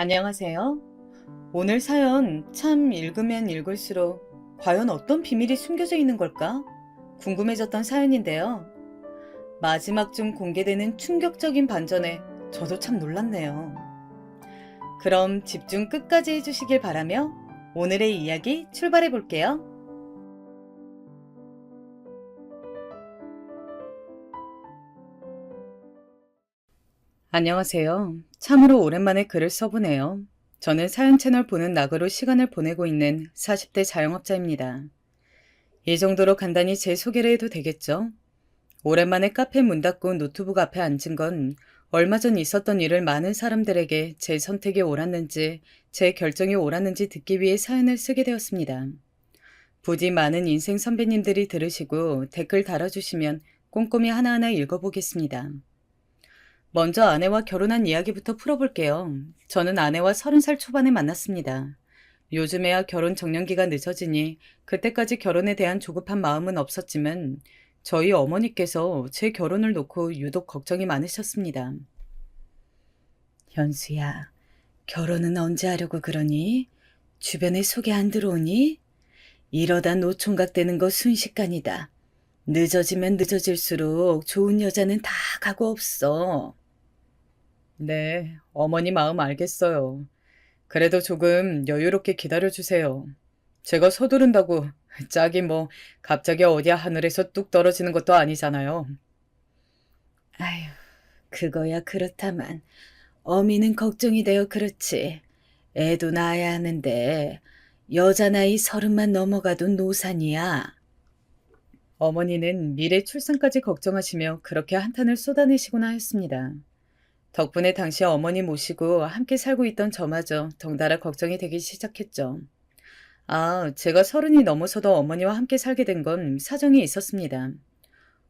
안녕하세요. 오늘 사연 참 읽으면 읽을수록 과연 어떤 비밀이 숨겨져 있는 걸까? 궁금해졌던 사연인데요. 마지막쯤 공개되는 충격적인 반전에 저도 참 놀랐네요. 그럼 집중 끝까지 해주시길 바라며 오늘의 이야기 출발해 볼게요. 안녕하세요. 참으로 오랜만에 글을 써보네요. 저는 사연 채널 보는 낙으로 시간을 보내고 있는 40대 자영업자입니다. 이 정도로 간단히 제 소개를 해도 되겠죠? 오랜만에 카페 문 닫고 노트북 앞에 앉은 건 얼마 전 있었던 일을 많은 사람들에게 제 선택이 옳았는지, 제 결정이 옳았는지 듣기 위해 사연을 쓰게 되었습니다. 부디 많은 인생 선배님들이 들으시고 댓글 달아주시면 꼼꼼히 하나하나 읽어보겠습니다. 먼저 아내와 결혼한 이야기부터 풀어볼게요. 저는 아내와 30살 초반에 만났습니다. 요즘에야 결혼 적령기가 늦어지니 그때까지 결혼에 대한 조급한 마음은 없었지만 저희 어머니께서 제 결혼을 놓고 유독 걱정이 많으셨습니다. 현수야, 결혼은 언제 하려고 그러니? 주변에 소개 안 들어오니? 이러다 노총각 되는 거 순식간이다. 늦어지면 늦어질수록 좋은 여자는 다 가고 없어. 네, 어머니 마음 알겠어요. 그래도 조금 여유롭게 기다려주세요. 제가 서두른다고 짝이 뭐 갑자기 어디 하늘에서 뚝 떨어지는 것도 아니잖아요. 아휴, 그거야 그렇다만 어미는 걱정이 되어 그렇지. 애도 낳아야 하는데 여자 나이 30만 넘어가도 노산이야. 어머니는 미래 출산까지 걱정하시며 그렇게 한탄을 쏟아내시곤 하였습니다. 덕분에 당시 어머니 모시고 함께 살고 있던 저마저 덩달아 걱정이 되기 시작했죠. 아, 제가 30이 넘어서도 어머니와 함께 살게 된 건 사정이 있었습니다.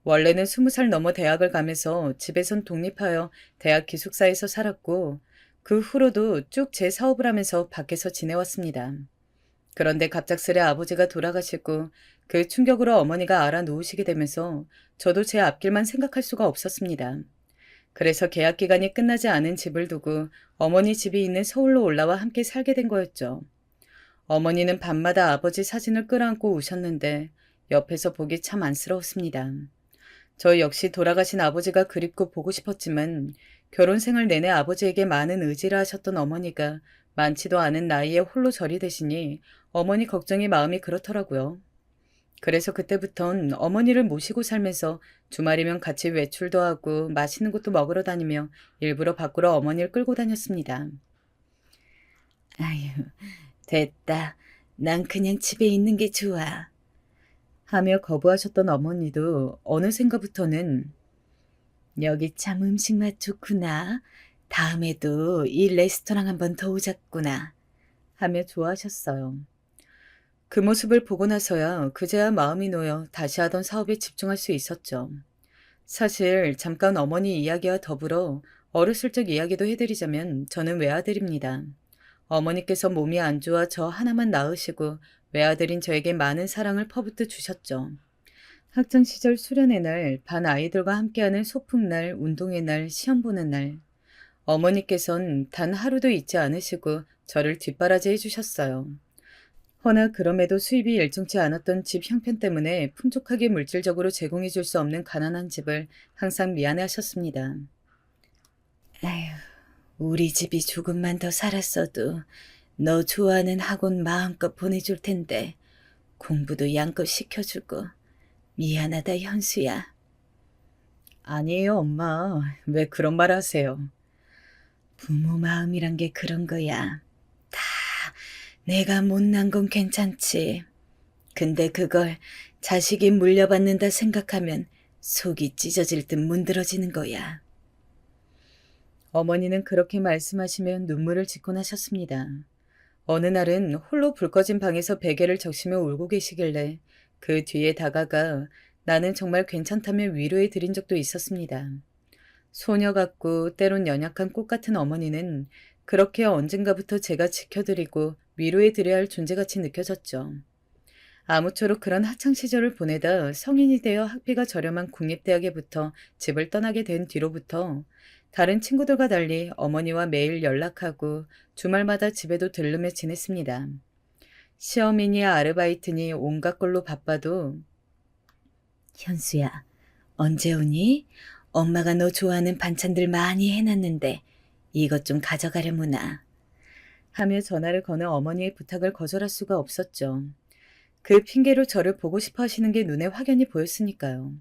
원래는 20살 넘어 대학을 가면서 집에선 독립하여 대학 기숙사에서 살았고 그 후로도 쭉 제 사업을 하면서 밖에서 지내왔습니다. 그런데 갑작스레 아버지가 돌아가시고 그 충격으로 어머니가 알아놓으시게 되면서 저도 제 앞길만 생각할 수가 없었습니다. 그래서 계약 기간이 끝나지 않은 집을 두고 어머니 집이 있는 서울로 올라와 함께 살게 된 거였죠. 어머니는 밤마다 아버지 사진을 끌어안고 우셨는데 옆에서 보기 참 안쓰러웠습니다. 저 역시 돌아가신 아버지가 그립고 보고 싶었지만 결혼 생활 내내 아버지에게 많은 의지를 하셨던 어머니가 많지도 않은 나이에 홀로 절이 되시니 어머니 걱정이 마음이 그렇더라고요. 그래서 그때부턴 어머니를 모시고 살면서 주말이면 같이 외출도 하고 맛있는 것도 먹으러 다니며 일부러 밖으로 어머니를 끌고 다녔습니다. 아유, 됐다. 난 그냥 집에 있는 게 좋아. 하며 거부하셨던 어머니도 어느샌가부터는 여기 참 음식 맛 좋구나. 다음에도 이 레스토랑 한번 더 오자꾸나. 하며 좋아하셨어요. 그 모습을 보고 나서야 그제야 마음이 놓여 다시 하던 사업에 집중할 수 있었죠. 사실 잠깐 어머니 이야기와 더불어 어렸을 적 이야기도 해드리자면 저는 외아들입니다. 어머니께서 몸이 안 좋아 저 하나만 낳으시고 외아들인 저에게 많은 사랑을 퍼붓듯 주셨죠. 학창시절 수련의 날, 반 아이들과 함께하는 소풍날, 운동회 날, 시험 보는 날. 어머니께선 단 하루도 잊지 않으시고 저를 뒷바라지 해주셨어요. 허나 그럼에도 수입이 일정치 않았던 집 형편 때문에 풍족하게 물질적으로 제공해 줄 수 없는 가난한 집을 항상 미안해하셨습니다. 에휴, 우리 집이 조금만 더 살았어도 너 좋아하는 학원 마음껏 보내줄 텐데 공부도 양껏 시켜주고 미안하다 현수야. 아니에요 엄마. 왜 그런 말 하세요? 부모 마음이란 게 그런 거야. 다 내가 못난 건 괜찮지. 근데 그걸 자식이 물려받는다 생각하면 속이 찢어질 듯 문드러지는 거야. 어머니는 그렇게 말씀하시며 눈물을 짓곤 하셨습니다. 어느 날은 홀로 불 꺼진 방에서 베개를 적시며 울고 계시길래 그 뒤에 다가가 나는 정말 괜찮다며 위로해 드린 적도 있었습니다. 소녀 같고 때론 연약한 꽃 같은 어머니는 그렇게 언젠가부터 제가 지켜드리고 위로해 드려야 할 존재같이 느껴졌죠. 아무쪼록 그런 학창시절을 보내다 성인이 되어 학비가 저렴한 국립대학에 붙어 집을 떠나게 된 뒤로부터 다른 친구들과 달리 어머니와 매일 연락하고 주말마다 집에도 들르며 지냈습니다. 시어머니 아르바이트니 온갖 걸로 바빠도 현수야, 언제 오니? 엄마가 너 좋아하는 반찬들 많이 해놨는데 이것 좀 가져가려무나. 하며 전화를 거는 어머니의 부탁을 거절할 수가 없었죠. 그 핑계로 저를 보고 싶어 하시는 게 눈에 확연히 보였으니까요.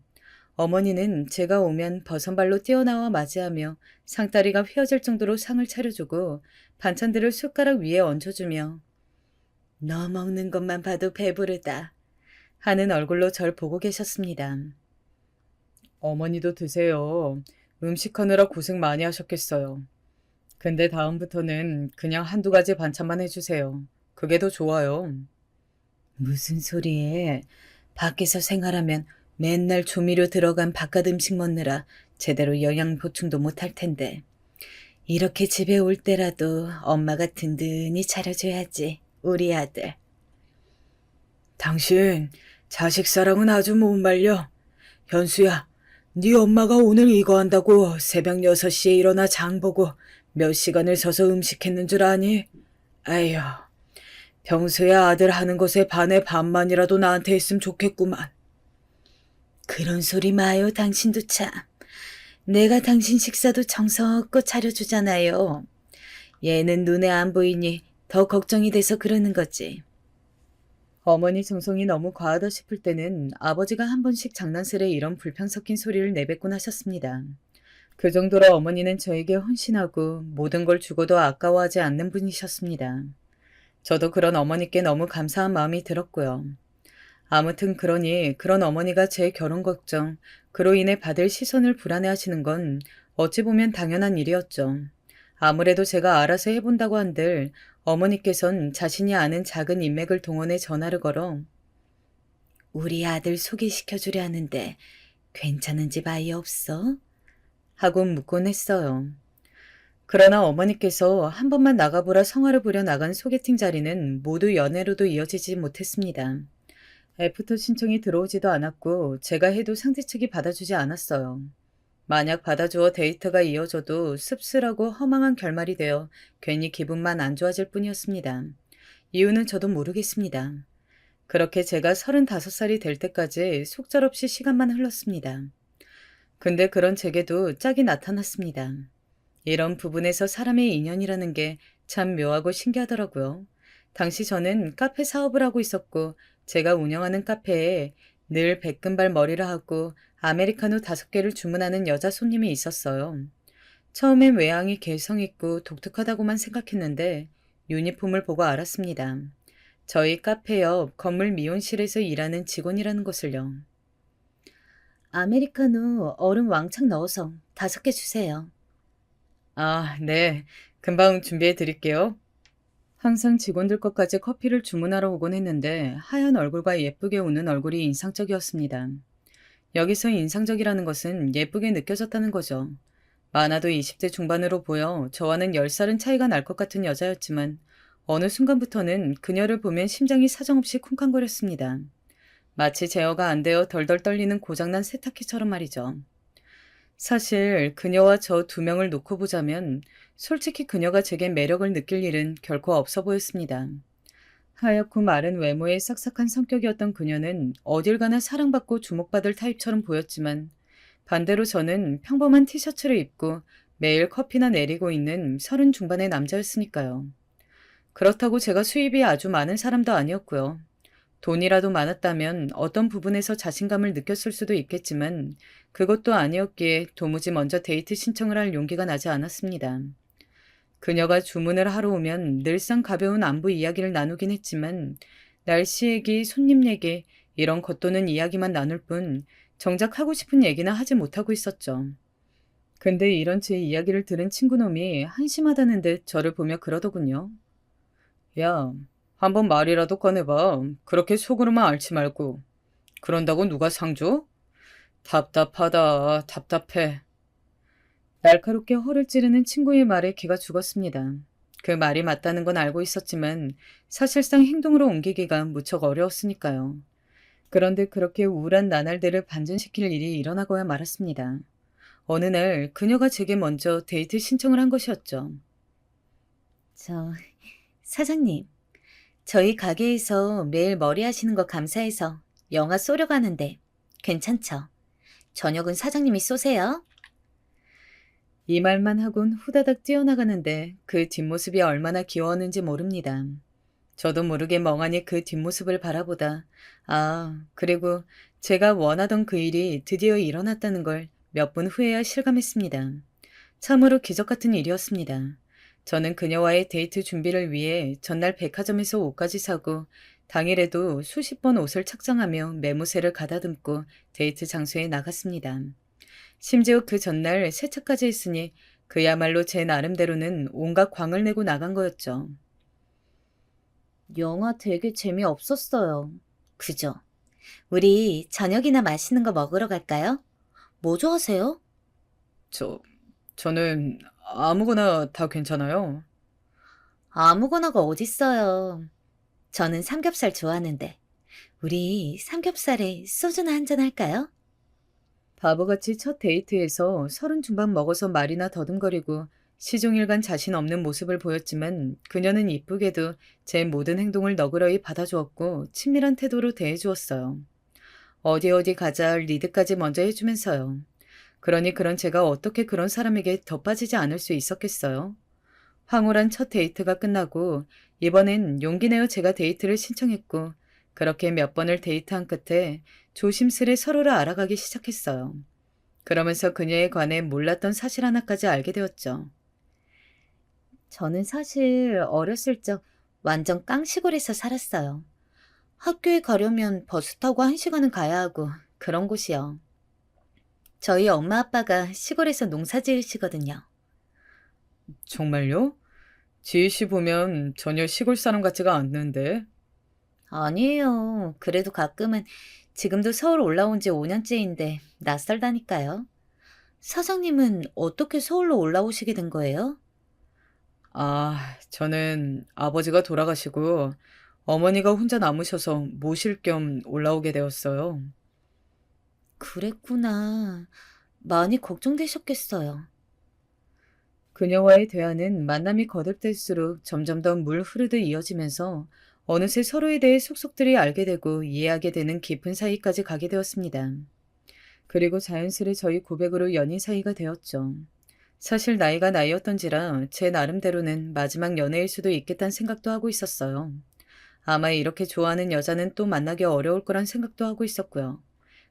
어머니는 제가 오면 버선발로 뛰어나와 맞이하며 상다리가 휘어질 정도로 상을 차려주고 반찬들을 숟가락 위에 얹어주며 너 먹는 것만 봐도 배부르다 하는 얼굴로 절 보고 계셨습니다. 어머니도 드세요. 음식하느라 고생 많이 하셨겠어요. 근데 다음부터는 그냥 한두 가지 반찬만 해주세요. 그게 더 좋아요. 무슨 소리에? 밖에서 생활하면 맨날 조미료 들어간 바깥 음식 먹느라 제대로 영양 보충도 못할 텐데. 이렇게 집에 올 때라도 엄마가 든든히 차려줘야지, 우리 아들. 당신 자식 사랑은 아주 못 말려. 현수야, 네 엄마가 오늘 이거 한다고 새벽 6시에 일어나 장 보고 몇 시간을 서서 음식했는 줄 아니? 아휴, 평소에 아들 하는 것에 반의 반만이라도 나한테 했으면 좋겠구만. 그런 소리 마요, 당신도 참. 내가 당신 식사도 정성껏 차려주잖아요. 얘는 눈에 안 보이니 더 걱정이 돼서 그러는 거지. 어머니 정성이 너무 과하다 싶을 때는 아버지가 한 번씩 장난스레 이런 불평 섞인 소리를 내뱉곤 하셨습니다. 그 정도로 어머니는 저에게 헌신하고 모든 걸 주고도 아까워하지 않는 분이셨습니다. 저도 그런 어머니께 너무 감사한 마음이 들었고요. 아무튼 그러니 그런 어머니가 제 결혼 걱정, 그로 인해 받을 시선을 불안해하시는 건 어찌 보면 당연한 일이었죠. 아무래도 제가 알아서 해본다고 한들 어머니께선 자신이 아는 작은 인맥을 동원해 전화를 걸어 우리 아들 소개시켜주려 하는데 괜찮은 집 아이 없어? 하고 묻곤 했어요. 그러나 어머니께서 한 번만 나가보라 성화를 부려 나간 소개팅 자리는 모두 연애로도 이어지지 못했습니다. 애프터 신청이 들어오지도 않았고 제가 해도 상대 측이 받아주지 않았어요. 만약 받아주어 데이트가 이어져도 씁쓸하고 허망한 결말이 되어 괜히 기분만 안 좋아질 뿐이었습니다. 이유는 저도 모르겠습니다. 그렇게 제가 35살이 될 때까지 속절없이 시간만 흘렀습니다. 근데 그런 제게도 짝이 나타났습니다. 이런 부분에서 사람의 인연이라는 게 참 묘하고 신기하더라고요. 당시 저는 카페 사업을 하고 있었고 제가 운영하는 카페에 늘 백금발 머리를 하고 아메리카노 5개를 주문하는 여자 손님이 있었어요. 처음엔 외향이 개성있고 독특하다고만 생각했는데 유니폼을 보고 알았습니다. 저희 카페 옆 건물 미용실에서 일하는 직원이라는 것을요. 아메리카노 얼음 왕창 넣어서 5개 주세요. 아, 네. 금방 준비해 드릴게요. 항상 직원들 것까지 커피를 주문하러 오곤 했는데 하얀 얼굴과 예쁘게 웃는 얼굴이 인상적이었습니다. 여기서 인상적이라는 것은 예쁘게 느껴졌다는 거죠. 많아도 20대 중반으로 보여 저와는 10살은 차이가 날 것 같은 여자였지만 어느 순간부터는 그녀를 보면 심장이 사정없이 쿵쾅거렸습니다. 마치 제어가 안 되어 덜덜 떨리는 고장난 세탁기처럼 말이죠. 사실 그녀와 저 2명을 놓고 보자면 솔직히 그녀가 제게 매력을 느낄 일은 결코 없어 보였습니다. 하얗고 마른 외모에 싹싹한 성격이었던 그녀는 어딜 가나 사랑받고 주목받을 타입처럼 보였지만 반대로 저는 평범한 티셔츠를 입고 매일 커피나 내리고 있는 30 중반의 남자였으니까요. 그렇다고 제가 수입이 아주 많은 사람도 아니었고요. 돈이라도 많았다면 어떤 부분에서 자신감을 느꼈을 수도 있겠지만 그것도 아니었기에 도무지 먼저 데이트 신청을 할 용기가 나지 않았습니다. 그녀가 주문을 하러 오면 늘상 가벼운 안부 이야기를 나누긴 했지만 날씨 얘기, 손님 얘기 이런 겉도는 이야기만 나눌 뿐 정작 하고 싶은 얘기나 하지 못하고 있었죠. 근데 이런 제 이야기를 들은 친구놈이 한심하다는 듯 저를 보며 그러더군요. 야, 한번 말이라도 꺼내봐. 그렇게 속으로만 앓지 말고. 그런다고 누가 상 줘? 답답하다. 답답해. 날카롭게 허를 찌르는 친구의 말에 귀가 죽었습니다. 그 말이 맞다는 건 알고 있었지만 사실상 행동으로 옮기기가 무척 어려웠으니까요. 그런데 그렇게 우울한 나날들을 반전시킬 일이 일어나고야 말았습니다. 어느 날 그녀가 제게 먼저 데이트 신청을 한 것이었죠. 저, 사장님, 저희 가게에서 매일 머리 하시는 거 감사해서 영화 쏘려고 하는데 괜찮죠? 저녁은 사장님이 쏘세요. 이 말만 하곤 후다닥 뛰어나가는데 그 뒷모습이 얼마나 귀여웠는지 모릅니다. 저도 모르게 멍하니 그 뒷모습을 바라보다 그리고 제가 원하던 그 일이 드디어 일어났다는 걸 몇 분 후에야 실감했습니다. 참으로 기적 같은 일이었습니다. 저는 그녀와의 데이트 준비를 위해 전날 백화점에서 옷까지 사고 당일에도 수십 번 옷을 착장하며 매무새를 가다듬고 데이트 장소에 나갔습니다. 심지어 그 전날 세차까지 했으니 그야말로 제 나름대로는 온갖 광을 내고 나간 거였죠. 영화 되게 재미없었어요. 그죠? 우리 저녁이나 맛있는 거 먹으러 갈까요? 뭐 좋아하세요? 저, 저는 아무거나 다 괜찮아요. 아무거나가 어딨어요. 저는 삼겹살 좋아하는데. 우리 삼겹살에 소주나 한잔 할까요? 바보같이 첫 데이트에서 30 중반 먹어서 말이나 더듬거리고 시종일관 자신 없는 모습을 보였지만 그녀는 이쁘게도 제 모든 행동을 너그러이 받아주었고 친밀한 태도로 대해주었어요. 어디 어디 가자 리드까지 먼저 해주면서요. 그러니 그런 제가 어떻게 그런 사람에게 더 빠지지 않을 수 있었겠어요. 황홀한 첫 데이트가 끝나고 이번엔 용기 내어 제가 데이트를 신청했고 그렇게 몇 번을 데이트한 끝에 조심스레 서로를 알아가기 시작했어요. 그러면서 그녀에 관해 몰랐던 사실 하나까지 알게 되었죠. 저는 사실 어렸을 적 완전 깡시골에서 살았어요. 학교에 가려면 버스 타고 1시간은 가야 하고 그런 곳이요. 저희 엄마 아빠가 시골에서 농사 지으시거든요. 정말요? 지희 씨 보면 전혀 시골 사람 같지가 않는데. 아니에요. 그래도 가끔은 지금도 서울 올라온 지 5년째인데 낯설다니까요. 사장님은 어떻게 서울로 올라오시게 된 거예요? 저는 아버지가 돌아가시고 어머니가 혼자 남으셔서 모실 겸 올라오게 되었어요. 그랬구나. 많이 걱정되셨겠어요. 그녀와의 대화는 만남이 거듭될수록 점점 더 물 흐르듯 이어지면서 어느새 서로에 대해 속속들이 알게 되고 이해하게 되는 깊은 사이까지 가게 되었습니다. 그리고 자연스레 저희 고백으로 연인 사이가 되었죠. 사실 나이가 나이였던지라 제 나름대로는 마지막 연애일 수도 있겠다는 생각도 하고 있었어요. 아마 이렇게 좋아하는 여자는 또 만나기 어려울 거란 생각도 하고 있었고요.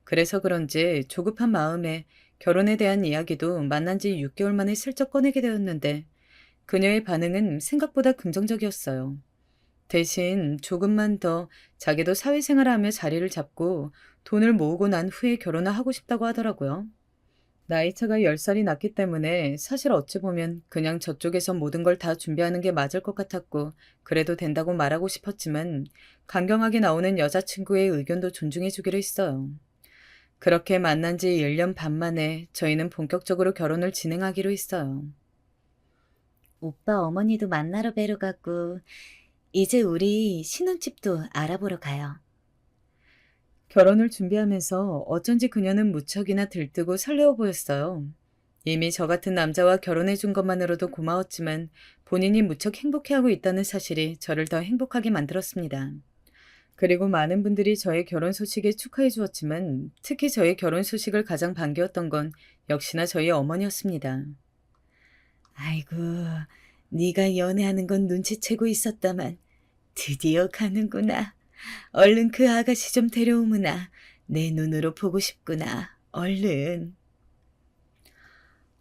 그래서 그런지 조급한 마음에 결혼에 대한 이야기도 만난 지 6개월 만에 슬쩍 꺼내게 되었는데 그녀의 반응은 생각보다 긍정적이었어요. 대신 조금만 더 자기도 사회생활을 하며 자리를 잡고 돈을 모으고 난 후에 결혼을 하고 싶다고 하더라고요. 나이차가 10살이 났기 때문에 사실 어찌 보면 그냥 저쪽에서 모든 걸 다 준비하는 게 맞을 것 같았고 그래도 된다고 말하고 싶었지만 강경하게 나오는 여자친구의 의견도 존중해 주기로 했어요. 그렇게 만난 지 1년 반 만에 저희는 본격적으로 결혼을 진행하기로 했어요. 오빠 어머니도 만나러 뵈러 가고 이제 우리 신혼집도 알아보러 가요. 결혼을 준비하면서 어쩐지 그녀는 무척이나 들뜨고 설레어 보였어요. 이미 저 같은 남자와 결혼해 준 것만으로도 고마웠지만 본인이 무척 행복해하고 있다는 사실이 저를 더 행복하게 만들었습니다. 그리고 많은 분들이 저의 결혼 소식에 축하해 주었지만 특히 저의 결혼 소식을 가장 반겨웠던 건 역시나 저희 어머니였습니다. 아이고, 네가 연애하는 건 눈치채고 있었다만 드디어 가는구나. 얼른 그 아가씨 좀 데려오므나. 내 눈으로 보고 싶구나. 얼른.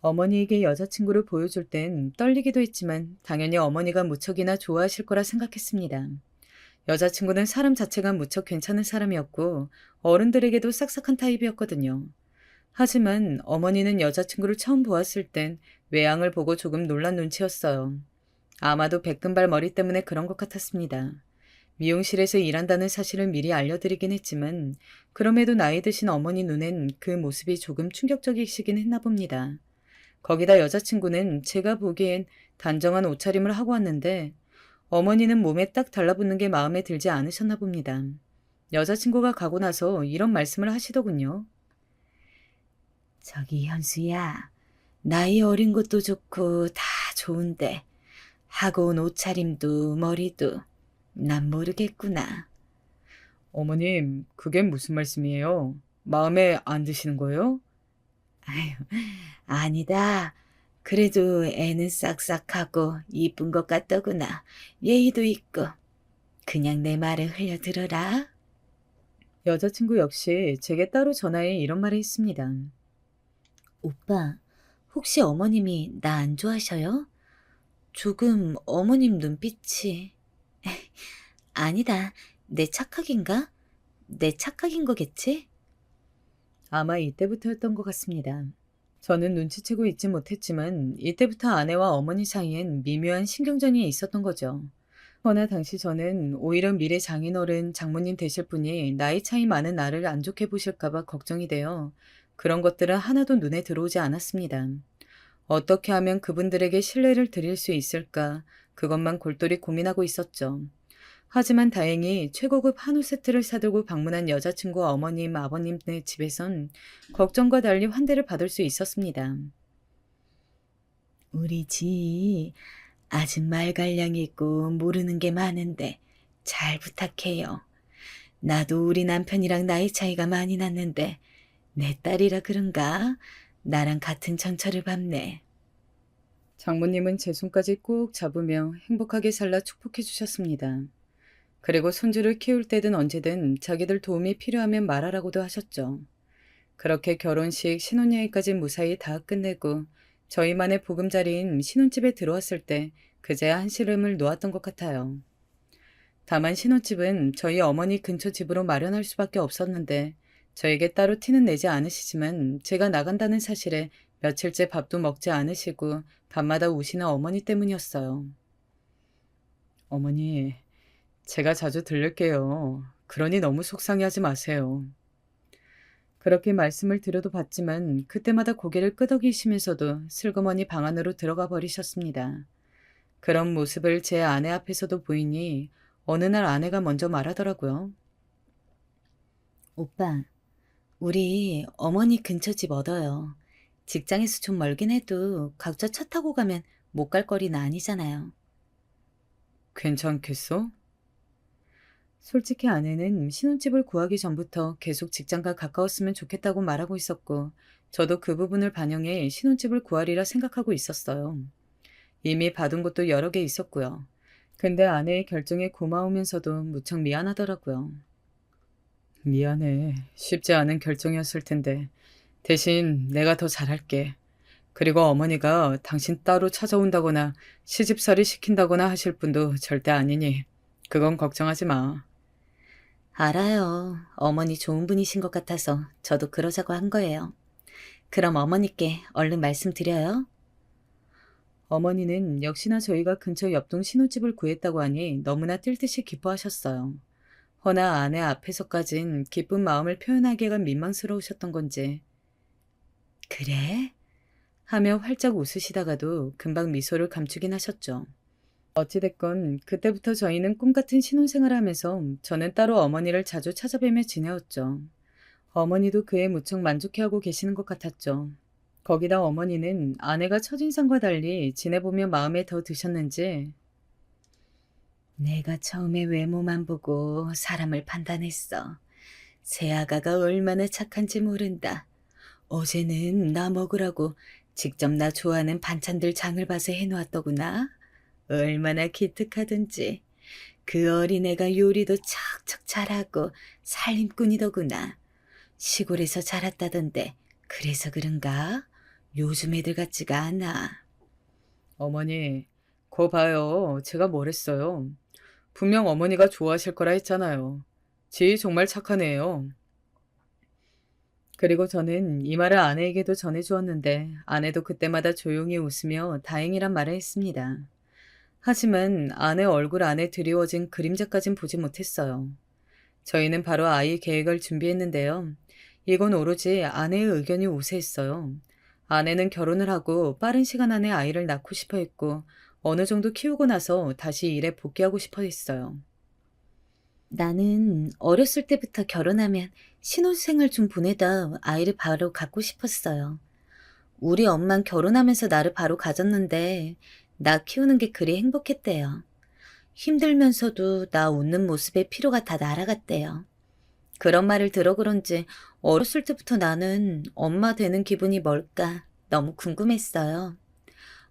어머니에게 여자친구를 보여줄 땐 떨리기도 했지만 당연히 어머니가 무척이나 좋아하실 거라 생각했습니다. 여자친구는 사람 자체가 무척 괜찮은 사람이었고 어른들에게도 싹싹한 타입이었거든요. 하지만 어머니는 여자친구를 처음 보았을 땐 외양을 보고 조금 놀란 눈치였어요. 아마도 백금발 머리 때문에 그런 것 같았습니다. 미용실에서 일한다는 사실을 미리 알려드리긴 했지만 그럼에도 나이 드신 어머니 눈엔 그 모습이 조금 충격적이시긴 했나 봅니다. 거기다 여자친구는 제가 보기엔 단정한 옷차림을 하고 왔는데 어머니는 몸에 딱 달라붙는 게 마음에 들지 않으셨나 봅니다. 여자친구가 가고 나서 이런 말씀을 하시더군요. 저기 현수야, 나이 어린 것도 좋고 다 좋은데 하고 온 옷차림도 머리도 난 모르겠구나. 어머님, 그게 무슨 말씀이에요? 마음에 안 드시는 거예요? 아유, 아니다. 그래도 애는 싹싹하고 이쁜 것 같더구나. 예의도 있고. 그냥 내 말을 흘려 들어라. 여자친구 역시 제게 따로 전화해 이런 말을 했습니다. 오빠, 혹시 어머님이 나 안 좋아하셔요? 조금 어머님 눈빛이... 아니다. 내 착각인가? 내 착각인 거겠지? 아마 이때부터였던 것 같습니다. 저는 눈치채고 있지 못했지만 이때부터 아내와 어머니 사이엔 미묘한 신경전이 있었던 거죠. 허나 당시 저는 오히려 미래 장인어른 장모님 되실 분이 나이 차이 많은 나를 안 좋게 보실까봐 걱정이 되어 그런 것들은 하나도 눈에 들어오지 않았습니다. 어떻게 하면 그분들에게 신뢰를 드릴 수 있을까 그것만 골똘히 고민하고 있었죠. 하지만 다행히 최고급 한우 세트를 사들고 방문한 여자친구 어머님, 아버님네 집에선 걱정과 달리 환대를 받을 수 있었습니다. 우리 집 아직 말갈량이고 모르는 게 많은데 잘 부탁해요. 나도 우리 남편이랑 나이 차이가 많이 났는데 내 딸이라 그런가? 나랑 같은 정처를 밟네. 장모님은 제 손까지 꾹 잡으며 행복하게 살라 축복해 주셨습니다. 그리고 손주를 키울 때든 언제든 자기들 도움이 필요하면 말하라고도 하셨죠. 그렇게 결혼식, 신혼여행까지 무사히 다 끝내고 저희만의 보금자리인 신혼집에 들어왔을 때 그제야 한시름을 놓았던 것 같아요. 다만 신혼집은 저희 어머니 근처 집으로 마련할 수밖에 없었는데 저에게 따로 티는 내지 않으시지만 제가 나간다는 사실에 며칠째 밥도 먹지 않으시고 밤마다 우시는 어머니 때문이었어요. 어머니, 제가 자주 들를게요. 그러니 너무 속상해하지 마세요. 그렇게 말씀을 드려도 봤지만 그때마다 고개를 끄덕이시면서도 슬그머니 방 안으로 들어가 버리셨습니다. 그런 모습을 제 아내 앞에서도 보이니 어느 날 아내가 먼저 말하더라고요. 오빠, 우리 어머니 근처 집 얻어요. 직장에서 좀 멀긴 해도 각자 차 타고 가면 못 갈 거리는 아니잖아요. 괜찮겠어? 솔직히 아내는 신혼집을 구하기 전부터 계속 직장과 가까웠으면 좋겠다고 말하고 있었고 저도 그 부분을 반영해 신혼집을 구하리라 생각하고 있었어요. 이미 받은 곳도 여러 개 있었고요. 근데 아내의 결정에 고마우면서도 무척 미안하더라고요. 미안해. 쉽지 않은 결정이었을 텐데. 대신 내가 더 잘할게. 그리고 어머니가 당신 따로 찾아온다거나 시집살이 시킨다거나 하실 분도 절대 아니니 그건 걱정하지 마. 알아요. 어머니 좋은 분이신 것 같아서 저도 그러자고 한 거예요. 그럼 어머니께 얼른 말씀드려요. 어머니는 역시나 저희가 근처 옆동 신혼집을 구했다고 하니 너무나 뛸 듯이 기뻐하셨어요. 허나 아내 앞에서까진 기쁜 마음을 표현하기가 민망스러우셨던 건지 그래? 하며 활짝 웃으시다가도 금방 미소를 감추긴 하셨죠. 어찌됐건 그때부터 저희는 꿈같은 신혼생활을 하면서 저는 따로 어머니를 자주 찾아뵈며 지내었죠. 어머니도 그에 무척 만족해하고 계시는 것 같았죠. 거기다 어머니는 아내가 첫인상과 달리 지내보며 마음에 더 드셨는지 내가 처음에 외모만 보고 사람을 판단했어. 새아가가 얼마나 착한지 모른다. 어제는 나 먹으라고 직접 나 좋아하는 반찬들 장을 봐서 해놓았더구나. 얼마나 기특하든지. 그 어린애가 요리도 척척 잘하고 살림꾼이더구나. 시골에서 자랐다던데 그래서 그런가? 요즘 애들 같지가 않아. 어머니, 거 봐요. 제가 뭘 했어요. 분명 어머니가 좋아하실 거라 했잖아요. 지 정말 착한 애예요. 그리고 저는 이 말을 아내에게도 전해주었는데 아내도 그때마다 조용히 웃으며 다행이란 말을 했습니다. 하지만 아내 얼굴 안에 드리워진 그림자까진 보지 못했어요. 저희는 바로 아이 계획을 준비했는데요. 이건 오로지 아내의 의견이 우세했어요. 아내는 결혼을 하고 빠른 시간 안에 아이를 낳고 싶어 했고 어느 정도 키우고 나서 다시 일에 복귀하고 싶어 했어요. 나는 어렸을 때부터 결혼하면 신혼생활 좀 보내다 아이를 바로 갖고 싶었어요. 우리 엄만 결혼하면서 나를 바로 가졌는데 나 키우는 게 그리 행복했대요. 힘들면서도 나 웃는 모습에 피로가 다 날아갔대요. 그런 말을 들어 그런지 어렸을 때부터 나는 엄마 되는 기분이 뭘까 너무 궁금했어요.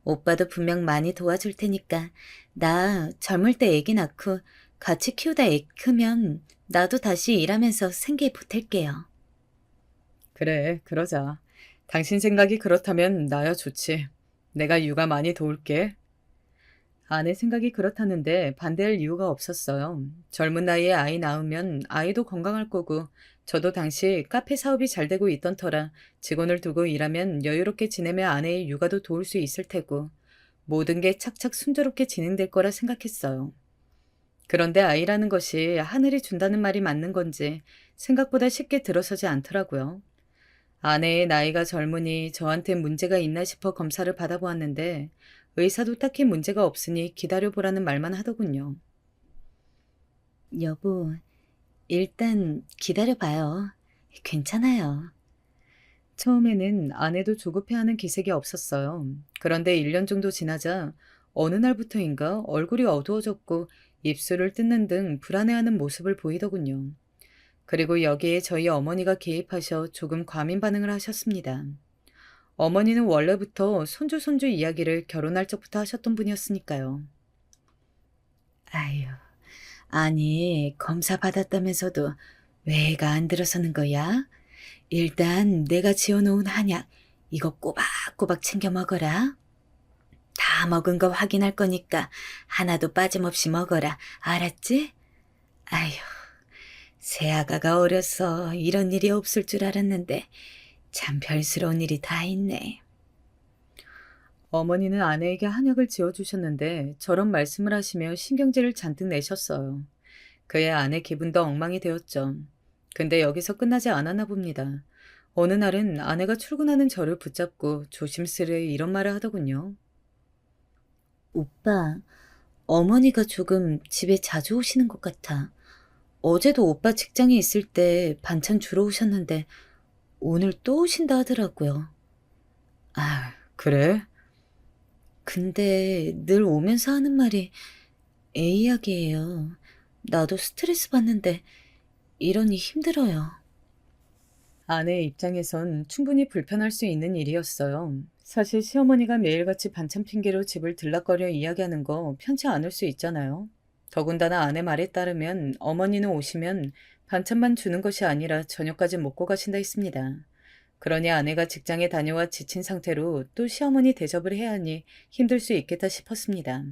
오빠도 분명 많이 도와줄 테니까 나 젊을 때 애기 낳고 같이 키우다 애 크면 나도 다시 일하면서 생계 보탤게요. 그래, 그러자. 당신 생각이 그렇다면 나야 좋지. 내가 육아 많이 도울게. 아내 생각이 그렇다는데 반대할 이유가 없었어요. 젊은 나이에 아이 낳으면 아이도 건강할 거고, 저도 당시 카페 사업이 잘 되고 있던 터라 직원을 두고 일하면 여유롭게 지내며 아내의 육아도 도울 수 있을 테고, 모든 게 착착 순조롭게 진행될 거라 생각했어요. 그런데 아이라는 것이 하늘이 준다는 말이 맞는 건지 생각보다 쉽게 들어서지 않더라고요. 아내의 나이가 젊으니 저한테 문제가 있나 싶어 검사를 받아보았는데 의사도 딱히 문제가 없으니 기다려보라는 말만 하더군요. 여보, 일단 기다려봐요. 괜찮아요. 처음에는 아내도 조급해하는 기색이 없었어요. 그런데 1년 정도 지나자 어느 날부터인가 얼굴이 어두워졌고 입술을 뜯는 등 불안해하는 모습을 보이더군요. 그리고 여기에 저희 어머니가 개입하셔 조금 과민 반응을 하셨습니다. 어머니는 원래부터 손주 이야기를 결혼할 적부터 하셨던 분이었으니까요. 아유, 아니, 검사 받았다면서도 왜 애가 안 들어서는 거야? 일단 내가 지어놓은 한약, 이거 꼬박꼬박 챙겨 먹어라. 다 먹은 거 확인할 거니까 하나도 빠짐없이 먹어라. 알았지? 아휴, 새아가가 어려서 이런 일이 없을 줄 알았는데 참 별스러운 일이 다 있네. 어머니는 아내에게 한약을 지어주셨는데 저런 말씀을 하시며 신경질을 잔뜩 내셨어요. 그의 아내 기분도 엉망이 되었죠. 근데 여기서 끝나지 않았나 봅니다. 어느 날은 아내가 출근하는 저를 붙잡고 조심스레 이런 말을 하더군요. 오빠, 어머니가 조금 집에 자주 오시는 것 같아. 어제도 오빠 직장에 있을 때 반찬 주러 오셨는데 오늘 또 오신다 하더라고요. 아, 그래? 근데 늘 오면서 하는 말이 애 이야기예요. 나도 스트레스 받는데 이러니 힘들어요. 아내의 입장에선 충분히 불편할 수 있는 일이었어요. 사실 시어머니가 매일같이 반찬 핑계로 집을 들락거려 이야기하는 거 편치 않을 수 있잖아요. 더군다나 아내 말에 따르면 어머니는 오시면 반찬만 주는 것이 아니라 저녁까지 먹고 가신다 했습니다. 그러니 아내가 직장에 다녀와 지친 상태로 또 시어머니 대접을 해야 하니 힘들 수 있겠다 싶었습니다.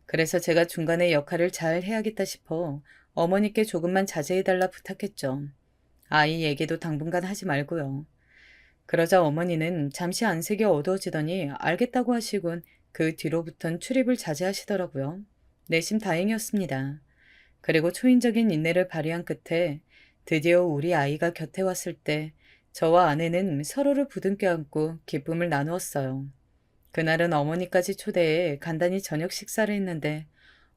그래서 제가 중간에 역할을 잘 해야겠다 싶어 어머니께 조금만 자제해달라 부탁했죠. 아이 얘기도 당분간 하지 말고요. 그러자 어머니는 잠시 안색이 어두워지더니 알겠다고 하시곤 그 뒤로부턴 출입을 자제하시더라고요. 내심 다행이었습니다. 그리고 초인적인 인내를 발휘한 끝에 드디어 우리 아이가 곁에 왔을 때 저와 아내는 서로를 부둥켜 안고 기쁨을 나누었어요. 그날은 어머니까지 초대해 간단히 저녁 식사를 했는데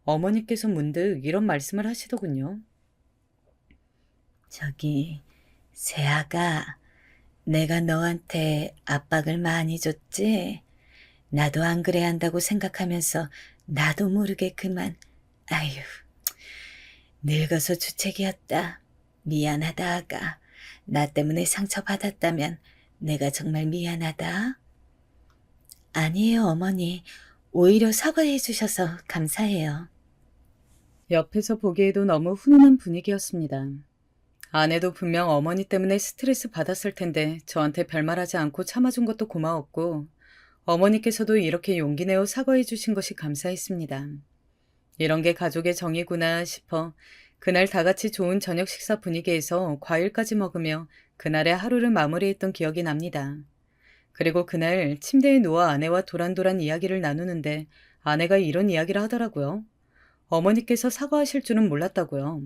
어머니께서 문득 이런 말씀을 하시더군요. 저기, 세아가, 내가 너한테 압박을 많이 줬지? 나도 안 그래야 한다고 생각하면서 나도 모르게 그만, 아휴, 늙어서 주책이었다. 미안하다, 아가. 나 때문에 상처받았다면 내가 정말 미안하다. 아니에요, 어머니. 오히려 사과해 주셔서 감사해요. 옆에서 보기에도 너무 훈훈한 분위기였습니다. 아내도 분명 어머니 때문에 스트레스 받았을 텐데 저한테 별말하지 않고 참아준 것도 고마웠고 어머니께서도 이렇게 용기 내어 사과해 주신 것이 감사했습니다. 이런 게 가족의 정이구나 싶어 그날 다 같이 좋은 저녁 식사 분위기에서 과일까지 먹으며 그날의 하루를 마무리했던 기억이 납니다. 그리고 그날 침대에 누워 아내와 도란도란 이야기를 나누는데 아내가 이런 이야기를 하더라고요. 어머니께서 사과하실 줄은 몰랐다고요.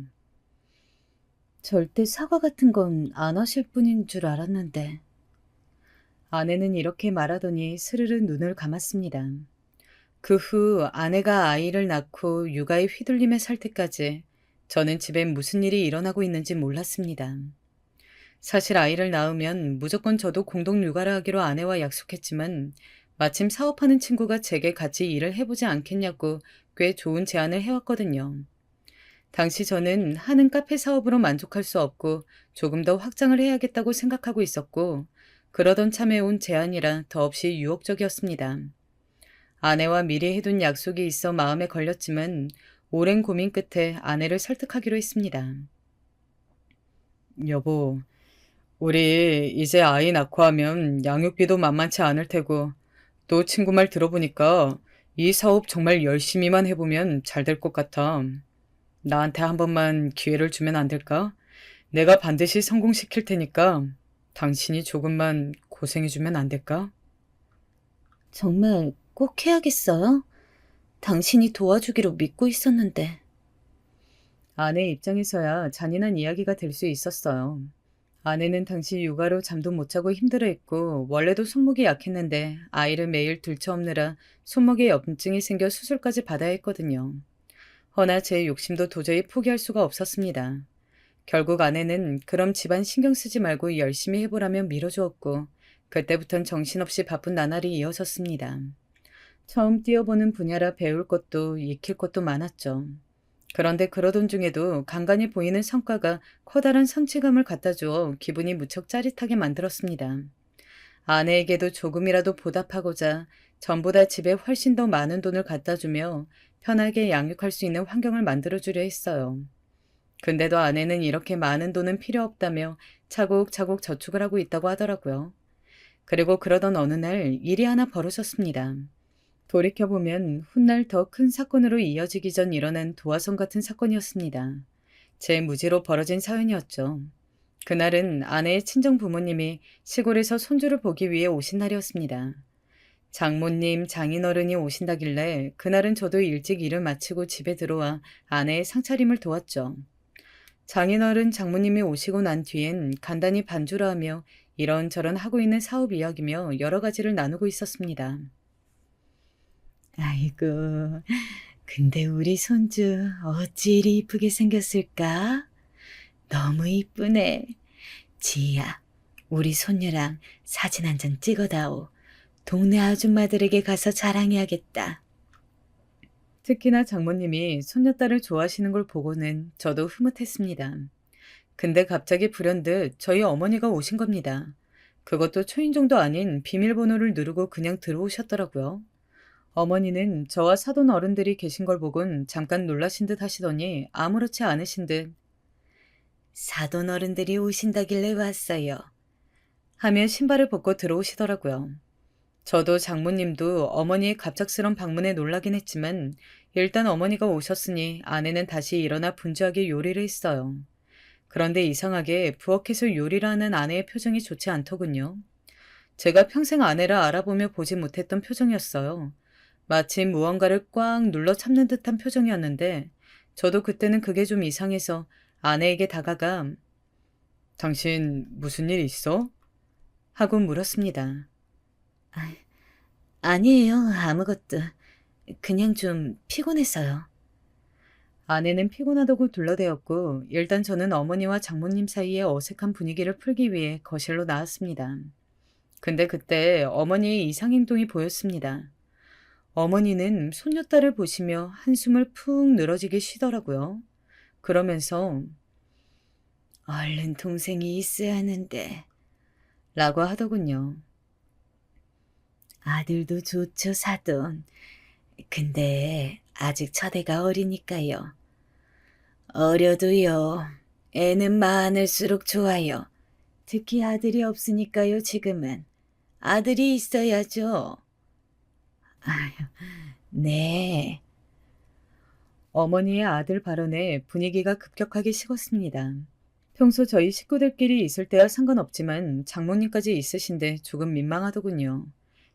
절대 사과 같은 건 안 하실 분인 줄 알았는데. 아내는 이렇게 말하더니 스르르 눈을 감았습니다. 그 후 아내가 아이를 낳고 육아에 휘둘림에 살 때까지 저는 집에 무슨 일이 일어나고 있는지 몰랐습니다. 사실 아이를 낳으면 무조건 저도 공동 육아를 하기로 아내와 약속했지만 마침 사업하는 친구가 제게 같이 일을 해보지 않겠냐고 꽤 좋은 제안을 해왔거든요. 당시 저는 하는 카페 사업으로 만족할 수 없고 조금 더 확장을 해야겠다고 생각하고 있었고, 그러던 참에 온 제안이라 더없이 유혹적이었습니다. 아내와 미리 해둔 약속이 있어 마음에 걸렸지만 오랜 고민 끝에 아내를 설득하기로 했습니다. 여보, 우리 이제 아이 낳고 하면 양육비도 만만치 않을 테고, 또 친구 말 들어보니까 이 사업 정말 열심히만 해보면 잘 될 것 같아. 나한테 한 번만 기회를 주면 안 될까? 내가 반드시 성공시킬 테니까 당신이 조금만 고생해주면 안 될까? 정말 꼭 해야겠어요? 당신이 도와주기로 믿고 있었는데. 아내 입장에서야 잔인한 이야기가 될 수 있었어요. 아내는 당시 육아로 잠도 못 자고 힘들어했고 원래도 손목이 약했는데 아이를 매일 들쳐업느라 손목에 염증이 생겨 수술까지 받아야 했거든요. 허나 제 욕심도 도저히 포기할 수가 없었습니다. 결국 아내는 그럼 집안 신경 쓰지 말고 열심히 해보라며 밀어주었고 그때부턴 정신없이 바쁜 나날이 이어졌습니다. 처음 뛰어보는 분야라 배울 것도 익힐 것도 많았죠. 그런데 그러던 중에도 간간히 보이는 성과가 커다란 성취감을 갖다 주어 기분이 무척 짜릿하게 만들었습니다. 아내에게도 조금이라도 보답하고자 전보다 집에 훨씬 더 많은 돈을 갖다 주며 편하게 양육할 수 있는 환경을 만들어주려 했어요. 근데도 아내는 이렇게 많은 돈은 필요 없다며 차곡차곡 저축을 하고 있다고 하더라고요. 그리고 그러던 어느 날 일이 하나 벌어졌습니다. 돌이켜보면 훗날 더 큰 사건으로 이어지기 전 일어난 도화선 같은 사건이었습니다. 제 무지로 벌어진 사연이었죠. 그날은 아내의 친정 부모님이 시골에서 손주를 보기 위해 오신 날이었습니다. 장모님, 장인어른이 오신다길래 그날은 저도 일찍 일을 마치고 집에 들어와 아내의 상차림을 도왔죠. 장인어른 장모님이 오시고 난 뒤엔 간단히 반주를 하며 이런저런 하고 있는 사업 이야기며 여러 가지를 나누고 있었습니다. 아이고, 근데 우리 손주 어찌 이리 이쁘게 생겼을까? 너무 이쁘네. 지희야, 우리 손녀랑 사진 한 장 찍어다오. 동네 아줌마들에게 가서 자랑해야겠다. 특히나 장모님이 손녀딸을 좋아하시는 걸 보고는 저도 흐뭇했습니다. 근데 갑자기 불현듯 저희 어머니가 오신 겁니다. 그것도 초인종도 아닌 비밀번호를 누르고 그냥 들어오셨더라고요. 어머니는 저와 사돈 어른들이 계신 걸 보곤 잠깐 놀라신 듯 하시더니 아무렇지 않으신 듯 사돈 어른들이 오신다길래 왔어요. 하며 신발을 벗고 들어오시더라고요. 저도 장모님도 어머니의 갑작스런 방문에 놀라긴 했지만 일단 어머니가 오셨으니 아내는 다시 일어나 분주하게 요리를 했어요. 그런데 이상하게 부엌에서 요리를 하는 아내의 표정이 좋지 않더군요. 제가 평생 아내를 알아보며 보지 못했던 표정이었어요. 마치 무언가를 꽉 눌러 참는 듯한 표정이었는데 저도 그때는 그게 좀 이상해서 아내에게 다가가 당신 무슨 일 있어? 하고 물었습니다. 아니에요. 아무것도. 그냥 좀 피곤해서요. 아내는 피곤하다고 둘러대었고 일단 저는 어머니와 장모님 사이의 어색한 분위기를 풀기 위해 거실로 나왔습니다. 근데 그때 어머니의 이상행동이 보였습니다. 어머니는 손녀딸을 보시며 한숨을 푹 늘어지게 쉬더라고요. 그러면서 얼른 동생이 있어야 하는데 라고 하더군요. 아들도 좋죠, 사돈. 근데 아직 첫애가 어리니까요. 어려도요. 애는 많을수록 좋아요. 특히 아들이 없으니까요, 지금은. 아들이 있어야죠. 아휴, 네. 어머니의 아들 발언에 분위기가 급격하게 식었습니다. 평소 저희 식구들끼리 있을 때와 상관없지만 장모님까지 있으신데 조금 민망하더군요.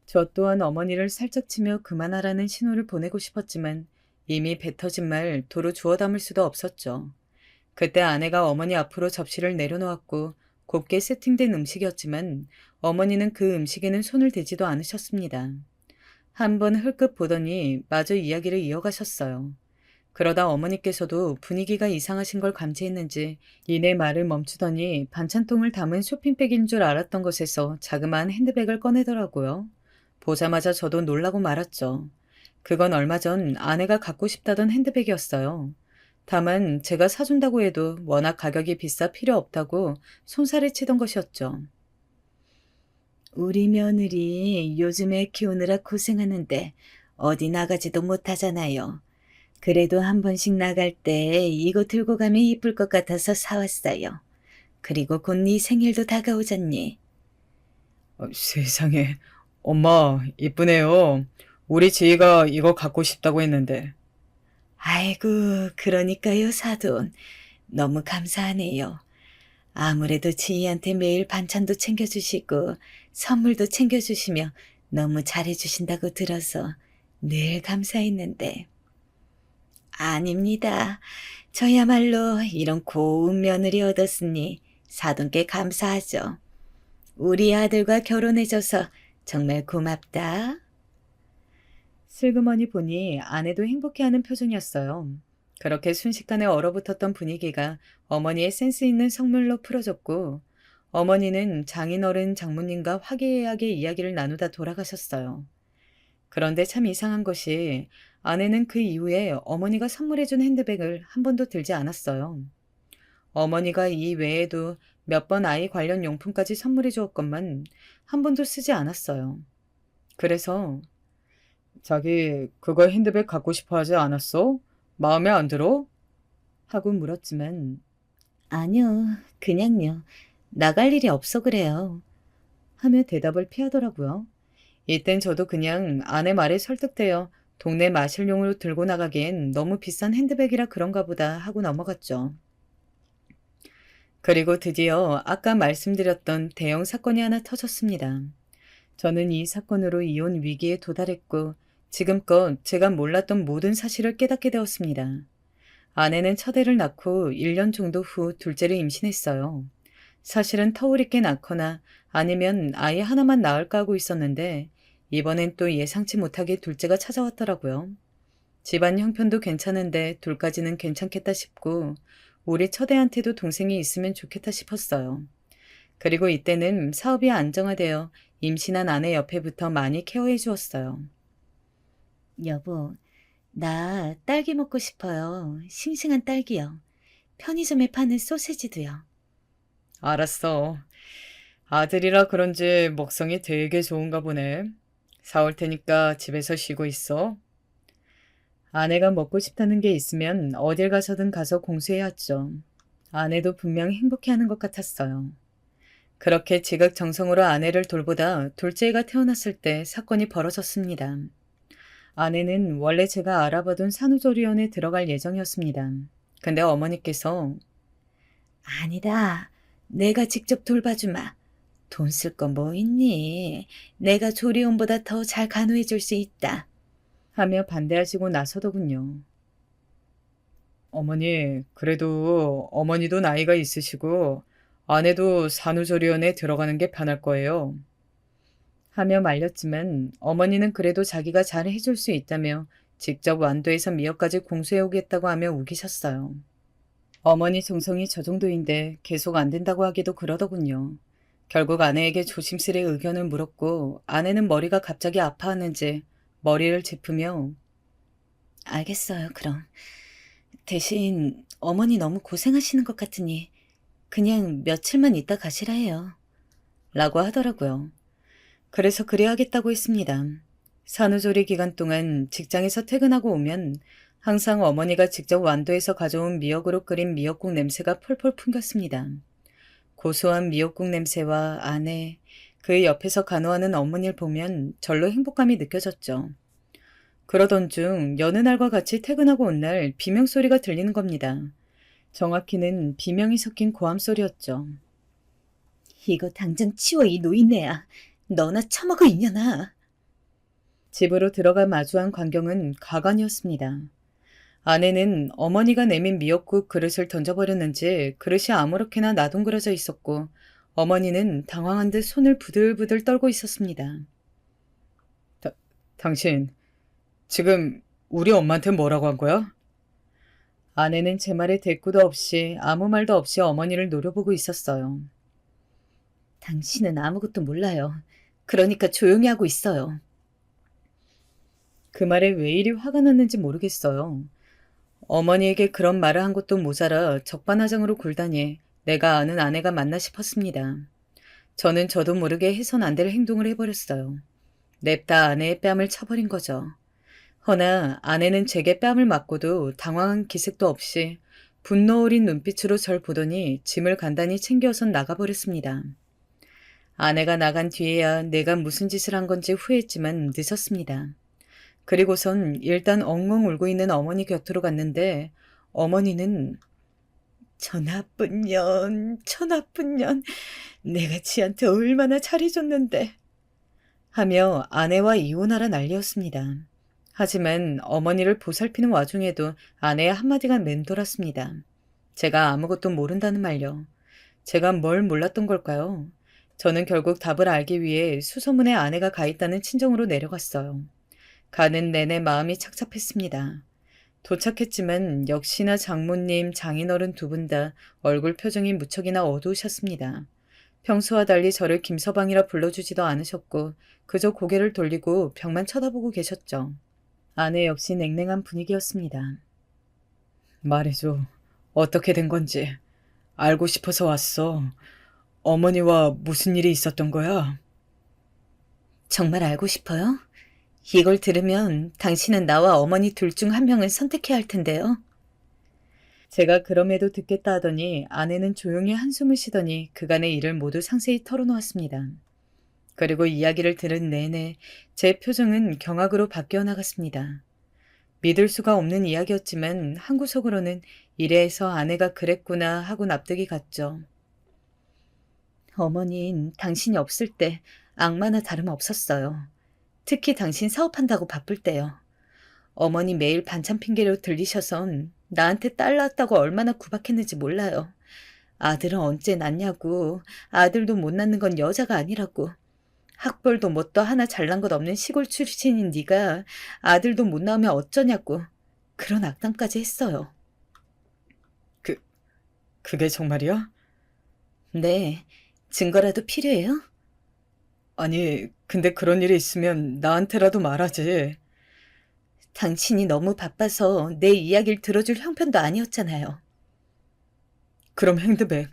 저 또한 어머니를 살짝 치며 그만하라는 신호를 보내고 싶었지만 이미 배 터진 말 도로 주워 담을 수도 없었죠. 그때 아내가 어머니 앞으로 접시를 내려놓았고 곱게 세팅된 음식이었지만 어머니는 그 음식에는 손을 대지도 않으셨습니다. 한 번 흘끗 보더니 마저 이야기를 이어가셨어요. 그러다 어머니께서도 분위기가 이상하신 걸 감지했는지 이내 말을 멈추더니 반찬통을 담은 쇼핑백인 줄 알았던 것에서 자그마한 핸드백을 꺼내더라고요. 보자마자 저도 놀라고 말았죠. 그건 얼마 전 아내가 갖고 싶다던 핸드백이었어요. 다만 제가 사준다고 해도 워낙 가격이 비싸 필요 없다고 손살을 치던 것이었죠. 우리 며느리 요즘에 키우느라 고생하는데 어디 나가지도 못하잖아요. 그래도 한 번씩 나갈 때 이거 들고 가면 이쁠 것 같아서 사왔어요. 그리고 곧 네 생일도 다가오잖니. 세상에. 엄마, 이쁘네요. 우리 지희가 이거 갖고 싶다고 했는데. 아이고, 그러니까요, 사돈. 너무 감사하네요. 아무래도 지희한테 매일 반찬도 챙겨주시고 선물도 챙겨주시며 너무 잘해주신다고 들어서 늘 감사했는데. 아닙니다. 저야말로 이런 고운 며느리 얻었으니 사돈께 감사하죠. 우리 아들과 결혼해줘서 정말 고맙다. 슬그머니 보니 아내도 행복해하는 표정이었어요. 그렇게 순식간에 얼어붙었던 분위기가 어머니의 센스 있는 선물로 풀어졌고 어머니는 장인어른 장모님과 화기애애하게 이야기를 나누다 돌아가셨어요. 그런데 참 이상한 것이 아내는 그 이후에 어머니가 선물해준 핸드백을 한 번도 들지 않았어요. 어머니가 이 외에도 몇 번 아이 관련 용품까지 선물해 주었건만 한 번도 쓰지 않았어요. 그래서 자기 그거 핸드백 갖고 싶어 하지 않았어? 마음에 안 들어? 하고 물었지만 아니요, 그냥요. 나갈 일이 없어 그래요. 하며 대답을 피하더라고요. 이땐 저도 그냥 아내 말에 설득되어 동네 마실용으로 들고 나가기엔 너무 비싼 핸드백이라 그런가 보다 하고 넘어갔죠. 그리고 드디어 아까 말씀드렸던 대형 사건이 하나 터졌습니다. 저는 이 사건으로 이혼 위기에 도달했고 지금껏 제가 몰랐던 모든 사실을 깨닫게 되었습니다. 아내는 첫 애를 낳고 1년 정도 후 둘째를 임신했어요. 사실은 터울 있게 낳거나 아니면 아이 하나만 낳을까 하고 있었는데 이번엔 또 예상치 못하게 둘째가 찾아왔더라고요. 집안 형편도 괜찮은데 둘까지는 괜찮겠다 싶고 우리 첫애한테도 동생이 있으면 좋겠다 싶었어요. 그리고 이때는 사업이 안정화되어 임신한 아내 옆에부터 많이 케어해 주었어요. 여보, 나 딸기 먹고 싶어요. 싱싱한 딸기요. 편의점에 파는 소세지도요. 알았어. 아들이라 그런지 먹성이 되게 좋은가 보네. 사올 테니까 집에서 쉬고 있어. 아내가 먹고 싶다는 게 있으면 어딜 가서든 가서 공수해야죠. 아내도 분명 행복해하는 것 같았어요. 그렇게 지극정성으로 아내를 돌보다 둘째가 태어났을 때 사건이 벌어졌습니다. 아내는 원래 제가 알아보던 산후조리원에 들어갈 예정이었습니다. 근데 어머니께서 아니다. 내가 직접 돌봐주마. 돈 쓸 거 뭐 있니? 내가 조리원보다 더 잘 간호해 줄 수 있다. 하며 반대하시고 나서더군요. 어머니, 그래도 어머니도 나이가 있으시고 아내도 산후조리원에 들어가는 게 편할 거예요. 하며 말렸지만 어머니는 그래도 자기가 잘 해줄 수 있다며 직접 완도에서 미역까지 공수해오겠다고 하며 우기셨어요. 어머니 정성이 저 정도인데 계속 안 된다고 하기도 그러더군요. 결국 아내에게 조심스레 의견을 물었고 아내는 머리가 갑자기 아파하는지 머리를 짚으며 알겠어요, 그럼. 대신 어머니 너무 고생하시는 것 같으니 그냥 며칠만 있다 가시라 해요. 라고 하더라고요. 그래서 그래야겠다고 했습니다. 산후조리 기간 동안 직장에서 퇴근하고 오면 항상 어머니가 직접 완도에서 가져온 미역으로 끓인 미역국 냄새가 폴폴 풍겼습니다. 고소한 미역국 냄새와 아내, 그 옆에서 간호하는 어머니를 보면 절로 행복감이 느껴졌죠. 그러던 중 여느 날과 같이 퇴근하고 온 날 비명소리가 들리는 겁니다. 정확히는 비명이 섞인 고함소리였죠. 이거 당장 치워 이 노인네야. 너나 처먹어 이년아. 집으로 들어가 마주한 광경은 가관이었습니다. 아내는 어머니가 내민 미역국 그릇을 던져버렸는지 그릇이 아무렇게나 나동그러져 있었고 어머니는 당황한 듯 손을 부들부들 떨고 있었습니다. 당신 지금 우리 엄마한테 뭐라고 한 거야? 아내는 제 말에 대꾸도 없이 아무 말도 없이 어머니를 노려보고 있었어요. 당신은 아무것도 몰라요. 그러니까 조용히 하고 있어요. 그 말에 왜 이리 화가 났는지 모르겠어요. 어머니에게 그런 말을 한 것도 모자라 적반하장으로 굴다니 내가 아는 아내가 맞나 싶었습니다. 저는 저도 모르게 해선 안 될 행동을 해버렸어요. 냅다 아내의 뺨을 쳐버린 거죠. 허나 아내는 제게 뺨을 맞고도 당황한 기색도 없이 분노 어린 눈빛으로 절 보더니 짐을 간단히 챙겨선 나가버렸습니다. 아내가 나간 뒤에야 내가 무슨 짓을 한 건지 후회했지만 늦었습니다. 그리고선 일단 엉엉 울고 있는 어머니 곁으로 갔는데 어머니는 저 나쁜 년, 저 나쁜 년, 내가 지한테 얼마나 잘해줬는데 하며 아내와 이혼하라 난리였습니다. 하지만 어머니를 보살피는 와중에도 아내의 한마디가 맴돌았습니다. 제가 아무것도 모른다는 말요. 제가 뭘 몰랐던 걸까요? 저는 결국 답을 알기 위해 수소문에 아내가 가 있다는 친정으로 내려갔어요. 가는 내내 마음이 착잡했습니다. 도착했지만 역시나 장모님, 장인어른 두 분 다 얼굴 표정이 무척이나 어두우셨습니다. 평소와 달리 저를 김서방이라 불러주지도 않으셨고 그저 고개를 돌리고 벽만 쳐다보고 계셨죠. 아내 역시 냉랭한 분위기였습니다. 말해줘. 어떻게 된 건지. 알고 싶어서 왔어. 어머니와 무슨 일이 있었던 거야? 정말 알고 싶어요? 이걸 들으면 당신은 나와 어머니 둘 중 한 명을 선택해야 할 텐데요. 제가 그럼에도 듣겠다 하더니 아내는 조용히 한숨을 쉬더니 그간의 일을 모두 상세히 털어놓았습니다. 그리고 이야기를 들은 내내 제 표정은 경악으로 바뀌어 나갔습니다. 믿을 수가 없는 이야기였지만 한구석으로는 이래서 아내가 그랬구나 하고 납득이 갔죠. 어머닌 당신이 없을 때 악마나 다름없었어요. 특히 당신 사업한다고 바쁠 때요. 어머니 매일 반찬 핑계로 들리셔선 나한테 딸 낳았다고 얼마나 구박했는지 몰라요. 아들은 언제 낳냐고, 아들도 못 낳는 건 여자가 아니라고. 학벌도 뭣도 하나 잘난 것 없는 시골 출신인 네가 아들도 못 낳으면 어쩌냐고. 그런 악담까지 했어요. 그게 정말이야? 네. 증거라도 필요해요? 아니, 근데 그런 일이 있으면 나한테라도 말하지. 당신이 너무 바빠서 내 이야기를 들어줄 형편도 아니었잖아요. 그럼 핸드백,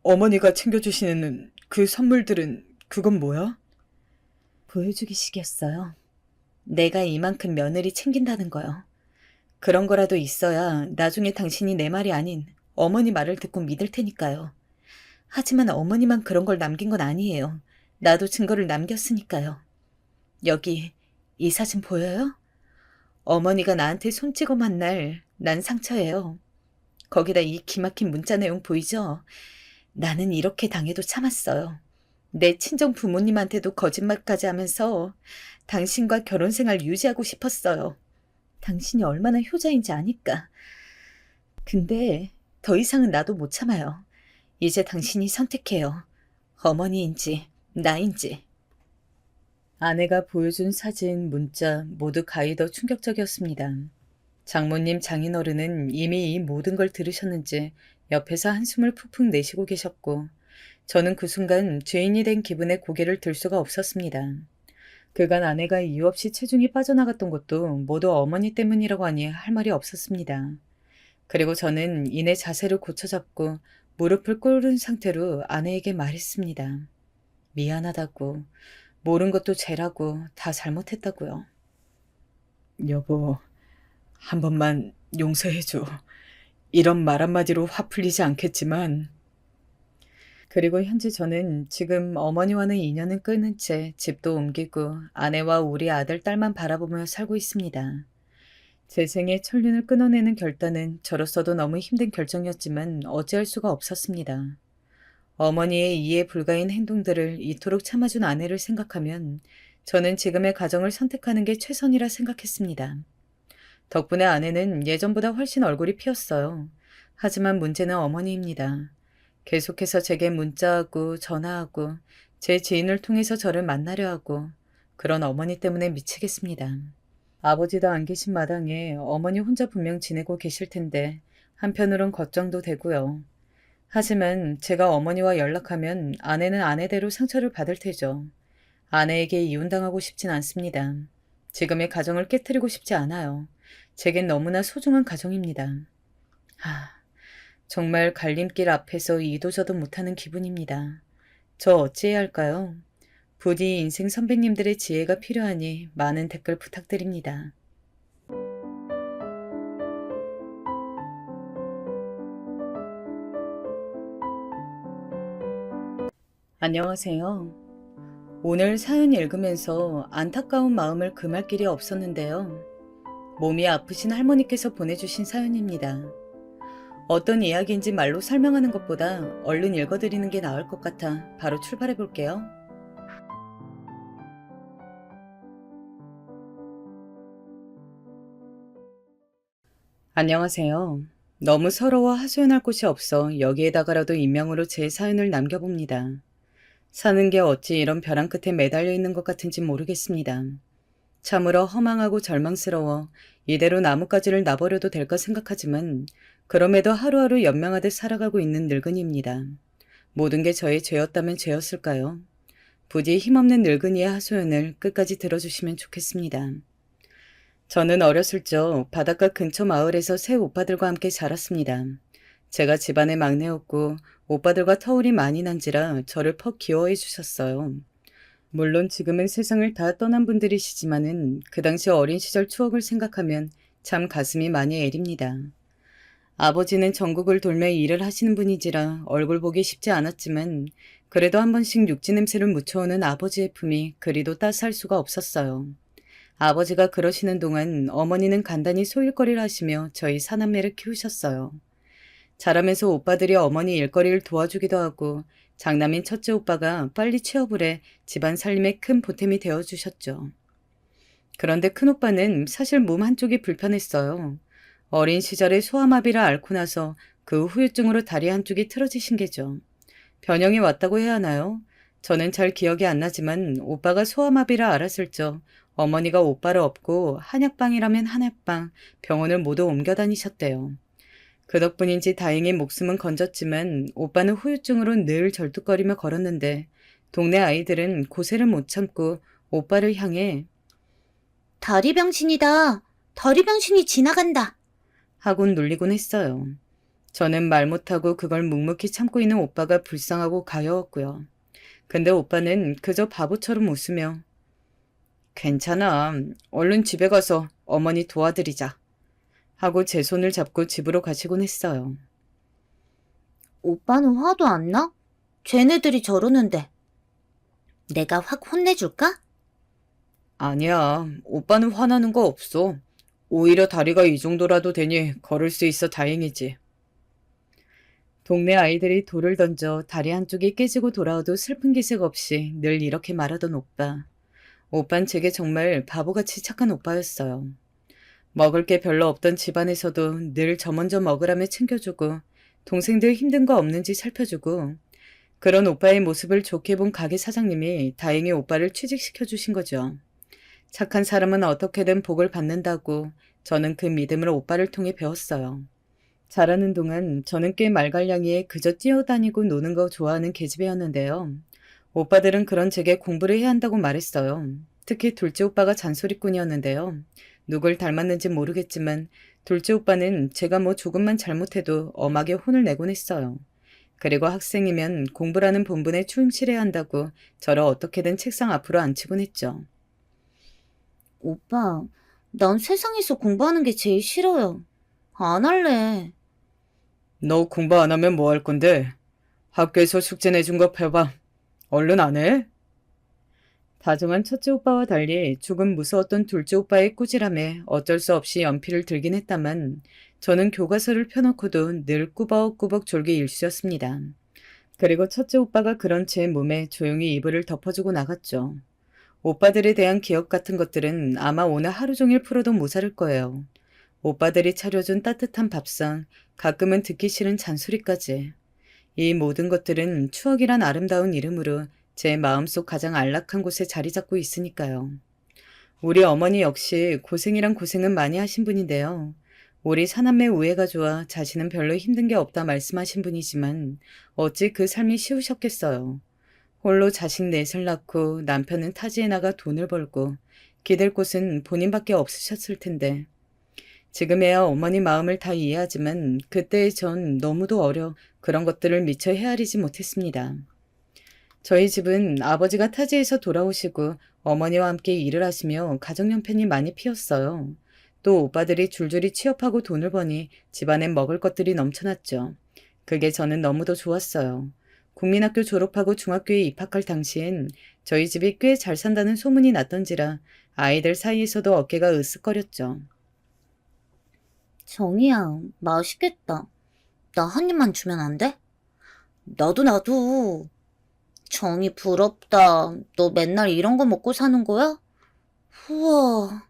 어머니가 챙겨주시는 그 선물들은 그건 뭐야? 보여주기식이었어요. 내가 이만큼 며느리 챙긴다는 거요. 그런 거라도 있어야 나중에 당신이 내 말이 아닌 어머니 말을 듣고 믿을 테니까요. 하지만 어머니만 그런 걸 남긴 건 아니에요. 나도 증거를 남겼으니까요. 여기 이 사진 보여요? 어머니가 나한테 손 찍어만 날 난 상처예요. 거기다 이 기막힌 문자 내용 보이죠? 나는 이렇게 당해도 참았어요. 내 친정 부모님한테도 거짓말까지 하면서 당신과 결혼 생활 유지하고 싶었어요. 당신이 얼마나 효자인지 아니까. 근데 더 이상은 나도 못 참아요. 이제 당신이 선택해요. 어머니인지 나인지. 아내가 보여준 사진, 문자 모두 가히 더 충격적이었습니다. 장모님, 장인어른은 이미 이 모든 걸 들으셨는지 옆에서 한숨을 푹푹 내쉬고 계셨고 저는 그 순간 죄인이 된 기분에 고개를 들 수가 없었습니다. 그간 아내가 이유 없이 체중이 빠져나갔던 것도 모두 어머니 때문이라고 하니 할 말이 없었습니다. 그리고 저는 이내 자세를 고쳐잡고 무릎을 꿇은 상태로 아내에게 말했습니다. 미안하다고, 모른 것도 죄라고, 다 잘못했다고요. 여보, 한 번만 용서해줘. 이런 말 한마디로 화 풀리지 않겠지만. 그리고 현재 저는 지금 어머니와는 인연은 끊은 채 집도 옮기고 아내와 우리 아들, 딸만 바라보며 살고 있습니다. 제 생의 천륜을 끊어내는 결단은 저로서도 너무 힘든 결정이었지만 어찌할 수가 없었습니다. 어머니의 이해 불가인 행동들을 이토록 참아준 아내를 생각하면 저는 지금의 가정을 선택하는 게 최선이라 생각했습니다. 덕분에 아내는 예전보다 훨씬 얼굴이 피었어요. 하지만 문제는 어머니입니다. 계속해서 제게 문자하고 전화하고 제 지인을 통해서 저를 만나려 하고 그런 어머니 때문에 미치겠습니다. 아버지도 안 계신 마당에 어머니 혼자 분명 지내고 계실 텐데 한편으론 걱정도 되고요. 하지만 제가 어머니와 연락하면 아내는 아내대로 상처를 받을 테죠. 아내에게 이혼당하고 싶진 않습니다. 지금의 가정을 깨뜨리고 싶지 않아요. 제겐 너무나 소중한 가정입니다. 하, 정말 갈림길 앞에서 이도저도 못하는 기분입니다. 저 어찌해야 할까요? 부디 인생 선배님들의 지혜가 필요하니 많은 댓글 부탁드립니다. 안녕하세요. 오늘 사연 읽으면서 안타까운 마음을 금할 길이 없었는데요. 몸이 아프신 할머니께서 보내주신 사연입니다. 어떤 이야기인지 말로 설명하는 것보다 얼른 읽어드리는 게 나을 것 같아 바로 출발해 볼게요. 안녕하세요. 너무 서러워 하소연할 곳이 없어 여기에다가라도 익명으로 제 사연을 남겨봅니다. 사는 게 어찌 이런 벼랑 끝에 매달려 있는 것 같은지 모르겠습니다. 참으로 허망하고 절망스러워 이대로 나뭇가지를 놔버려도 될까 생각하지만 그럼에도 하루하루 연명하듯 살아가고 있는 늙은이입니다. 모든 게 저의 죄였다면 죄였을까요? 부디 힘없는 늙은이의 하소연을 끝까지 들어주시면 좋겠습니다. 저는 어렸을 적 바닷가 근처 마을에서 새 오빠들과 함께 자랐습니다. 제가 집안의 막내였고 오빠들과 터울이 많이 난지라 저를 퍽 귀여워해 주셨어요. 물론 지금은 세상을 다 떠난 분들이시지만은 그 당시 어린 시절 추억을 생각하면 참 가슴이 많이 애립니다. 아버지는 전국을 돌며 일을 하시는 분이지라 얼굴 보기 쉽지 않았지만 그래도 한 번씩 육지 냄새를 묻혀오는 아버지의 품이 그리도 따스할 수가 없었어요. 아버지가 그러시는 동안 어머니는 간단히 소일거리를 하시며 저희 사남매를 키우셨어요. 자라면서 오빠들이 어머니 일거리를 도와주기도 하고 장남인 첫째 오빠가 빨리 취업을 해 집안 살림에 큰 보탬이 되어주셨죠. 그런데 큰오빠는 사실 몸 한쪽이 불편했어요. 어린 시절에 소아마비를 앓고 나서 그 후유증으로 다리 한쪽이 틀어지신 게죠. 변형이 왔다고 해야 하나요? 저는 잘 기억이 안 나지만 오빠가 소아마비를 앓았을 적 어머니가 오빠를 업고 한약방이라면 한약방, 병원을 모두 옮겨 다니셨대요. 그 덕분인지 다행히 목숨은 건졌지만 오빠는 후유증으로 늘 절뚝거리며 걸었는데 동네 아이들은 고세를 못 참고 오빠를 향해 다리 병신이다. 다리 병신이 지나간다. 하곤 놀리곤 했어요. 저는 말 못하고 그걸 묵묵히 참고 있는 오빠가 불쌍하고 가여웠고요. 근데 오빠는 그저 바보처럼 웃으며 괜찮아. 얼른 집에 가서 어머니 도와드리자. 하고 제 손을 잡고 집으로 가시곤 했어요. 오빠는 화도 안 나? 쟤네들이 저러는데. 내가 확 혼내줄까? 아니야. 오빠는 화나는 거 없어. 오히려 다리가 이 정도라도 되니 걸을 수 있어 다행이지. 동네 아이들이 돌을 던져 다리 한쪽이 깨지고 돌아와도 슬픈 기색 없이 늘 이렇게 말하던 오빠. 오빤 제게 정말 바보같이 착한 오빠였어요. 먹을 게 별로 없던 집안에서도 늘 저 먼저 먹으라며 챙겨주고 동생들 힘든 거 없는지 살펴주고 그런 오빠의 모습을 좋게 본 가게 사장님이 다행히 오빠를 취직시켜 주신 거죠. 착한 사람은 어떻게든 복을 받는다고 저는 그 믿음을 오빠를 통해 배웠어요. 자라는 동안 저는 꽤 말갈량이에 그저 뛰어다니고 노는 거 좋아하는 계집애였는데요. 오빠들은 그런 제게 공부를 해야 한다고 말했어요. 특히 둘째 오빠가 잔소리꾼이었는데요. 누굴 닮았는지 모르겠지만 둘째 오빠는 제가 뭐 조금만 잘못해도 엄하게 혼을 내곤 했어요. 그리고 학생이면 공부라는 본분에 충실해야 한다고 저를 어떻게든 책상 앞으로 앉히곤 했죠. 오빠, 난 세상에서 공부하는 게 제일 싫어요. 안 할래. 너 공부 안 하면 뭐 할 건데? 학교에서 숙제 내준 거 펴봐. 얼른 안 해? 다정한 첫째 오빠와 달리 조금 무서웠던 둘째 오빠의 꾸지람에 어쩔 수 없이 연필을 들긴 했다만 저는 교과서를 펴놓고도 늘 꾸벅꾸벅 졸기 일쑤였습니다. 그리고 첫째 오빠가 그런 제 몸에 조용히 이불을 덮어주고 나갔죠. 오빠들에 대한 기억 같은 것들은 아마 오늘 하루 종일 풀어도 모자랄 거예요. 오빠들이 차려준 따뜻한 밥상, 가끔은 듣기 싫은 잔소리까지. 이 모든 것들은 추억이란 아름다운 이름으로 제 마음속 가장 안락한 곳에 자리 잡고 있으니까요. 우리 어머니 역시 고생이란 고생은 많이 하신 분인데요. 우리 사남매 우애가 좋아 자신은 별로 힘든 게 없다 말씀하신 분이지만 어찌 그 삶이 쉬우셨겠어요. 홀로 자식 넷을 낳고 남편은 타지에 나가 돈을 벌고 기댈 곳은 본인밖에 없으셨을 텐데 지금에야 어머니 마음을 다 이해하지만 그때의 전 너무도 어려 그런 것들을 미처 헤아리지 못했습니다. 저희 집은 아버지가 타지에서 돌아오시고 어머니와 함께 일을 하시며 가정형편이 많이 피었어요. 또 오빠들이 줄줄이 취업하고 돈을 버니 집안엔 먹을 것들이 넘쳐났죠. 그게 저는 너무도 좋았어요. 국민학교 졸업하고 중학교에 입학할 당시엔 저희 집이 꽤 잘 산다는 소문이 났던지라 아이들 사이에서도 어깨가 으쓱거렸죠. 정이야, 맛있겠다. 나 한 입만 주면 안 돼? 나도. 정이 부럽다. 너 맨날 이런 거 먹고 사는 거야? 우와.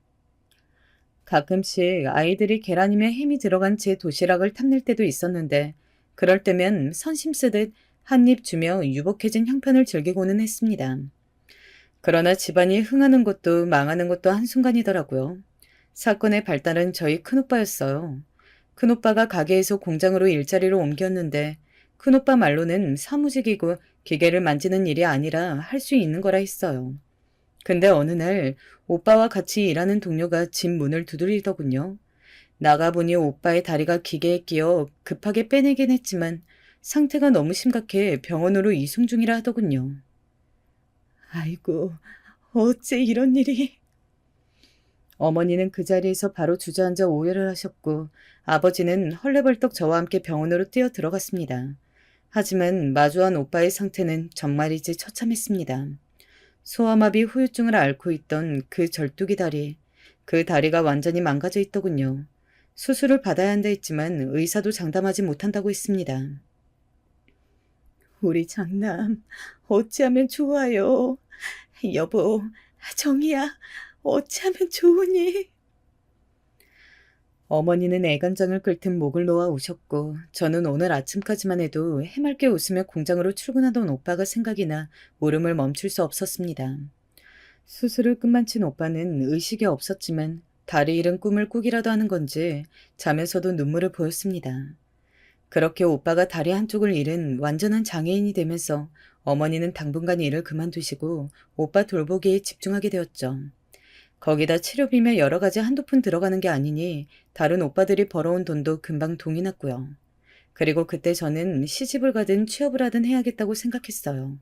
가끔씩 아이들이 계란이며 햄이 들어간 제 도시락을 탐낼 때도 있었는데 그럴 때면 선심 쓰듯 한 입 주며 유복해진 형편을 즐기고는 했습니다. 그러나 집안이 흥하는 것도 망하는 것도 한순간이더라고요. 사건의 발단은 저희 큰오빠였어요. 큰오빠가 가게에서 공장으로 일자리를 옮겼는데 큰오빠 말로는 사무직이고 기계를 만지는 일이 아니라 할 수 있는 거라 했어요. 근데 어느 날 오빠와 같이 일하는 동료가 집 문을 두드리더군요. 나가보니 오빠의 다리가 기계에 끼어 급하게 빼내긴 했지만 상태가 너무 심각해 병원으로 이송 중이라 하더군요. 아이고, 어째 이런 일이. 어머니는 그 자리에서 바로 주저앉아 오열을 하셨고 아버지는 헐레벌떡 저와 함께 병원으로 뛰어 들어갔습니다. 하지만 마주한 오빠의 상태는 정말이지 처참했습니다. 소아마비 후유증을 앓고 있던 그 절뚝이 다리, 그 다리가 완전히 망가져 있더군요. 수술을 받아야 한다 했지만 의사도 장담하지 못한다고 했습니다. 우리 장남, 어찌하면 좋아요. 여보, 정이야, 어찌하면 좋으니? 어머니는 애간장을 끓듯 목을 놓아 우셨고 저는 오늘 아침까지만 해도 해맑게 웃으며 공장으로 출근하던 오빠가 생각이 나 울음을 멈출 수 없었습니다. 수술을 끝마친 오빠는 의식이 없었지만 다리 잃은 꿈을 꾸기라도 하는 건지 자면서도 눈물을 보였습니다. 그렇게 오빠가 다리 한쪽을 잃은 완전한 장애인이 되면서 어머니는 당분간 일을 그만두시고 오빠 돌보기에 집중하게 되었죠. 거기다 치료비며 여러 가지 한두 푼 들어가는 게 아니니 다른 오빠들이 벌어온 돈도 금방 동이 났고요. 그리고 그때 저는 시집을 가든 취업을 하든 해야겠다고 생각했어요.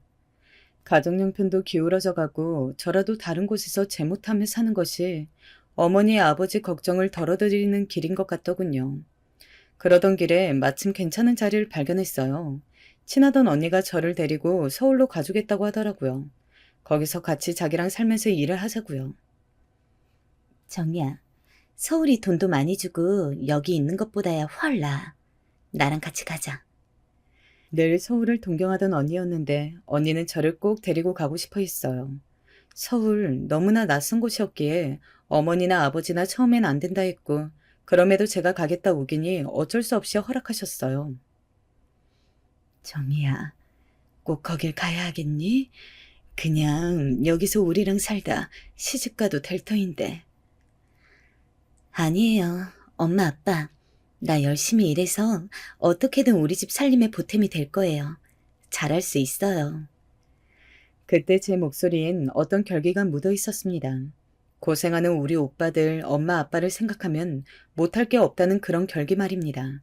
가정형편도 기울어져 가고 저라도 다른 곳에서 제못하며 사는 것이 어머니 아버지 걱정을 덜어드리는 길인 것 같더군요. 그러던 길에 마침 괜찮은 자리를 발견했어요. 친하던 언니가 저를 데리고 서울로 가주겠다고 하더라고요. 거기서 같이 자기랑 살면서 일을 하자고요. 정이야, 서울이 돈도 많이 주고 여기 있는 것보다야 훨 나아. 나랑 같이 가자. 늘 서울을 동경하던 언니였는데 언니는 저를 꼭 데리고 가고 싶어 했어요. 서울 너무나 낯선 곳이었기에 어머니나 아버지나 처음엔 안 된다 했고 그럼에도 제가 가겠다 우기니 어쩔 수 없이 허락하셨어요. 정이야, 꼭 거길 가야 하겠니? 그냥 여기서 우리랑 살다 시집가도 될 터인데. 아니에요. 엄마, 아빠. 나 열심히 일해서 어떻게든 우리 집 살림에 보탬이 될 거예요. 잘할 수 있어요. 그때 제 목소리엔 어떤 결기가 묻어 있었습니다. 고생하는 우리 오빠들, 엄마, 아빠를 생각하면 못할 게 없다는 그런 결기 말입니다.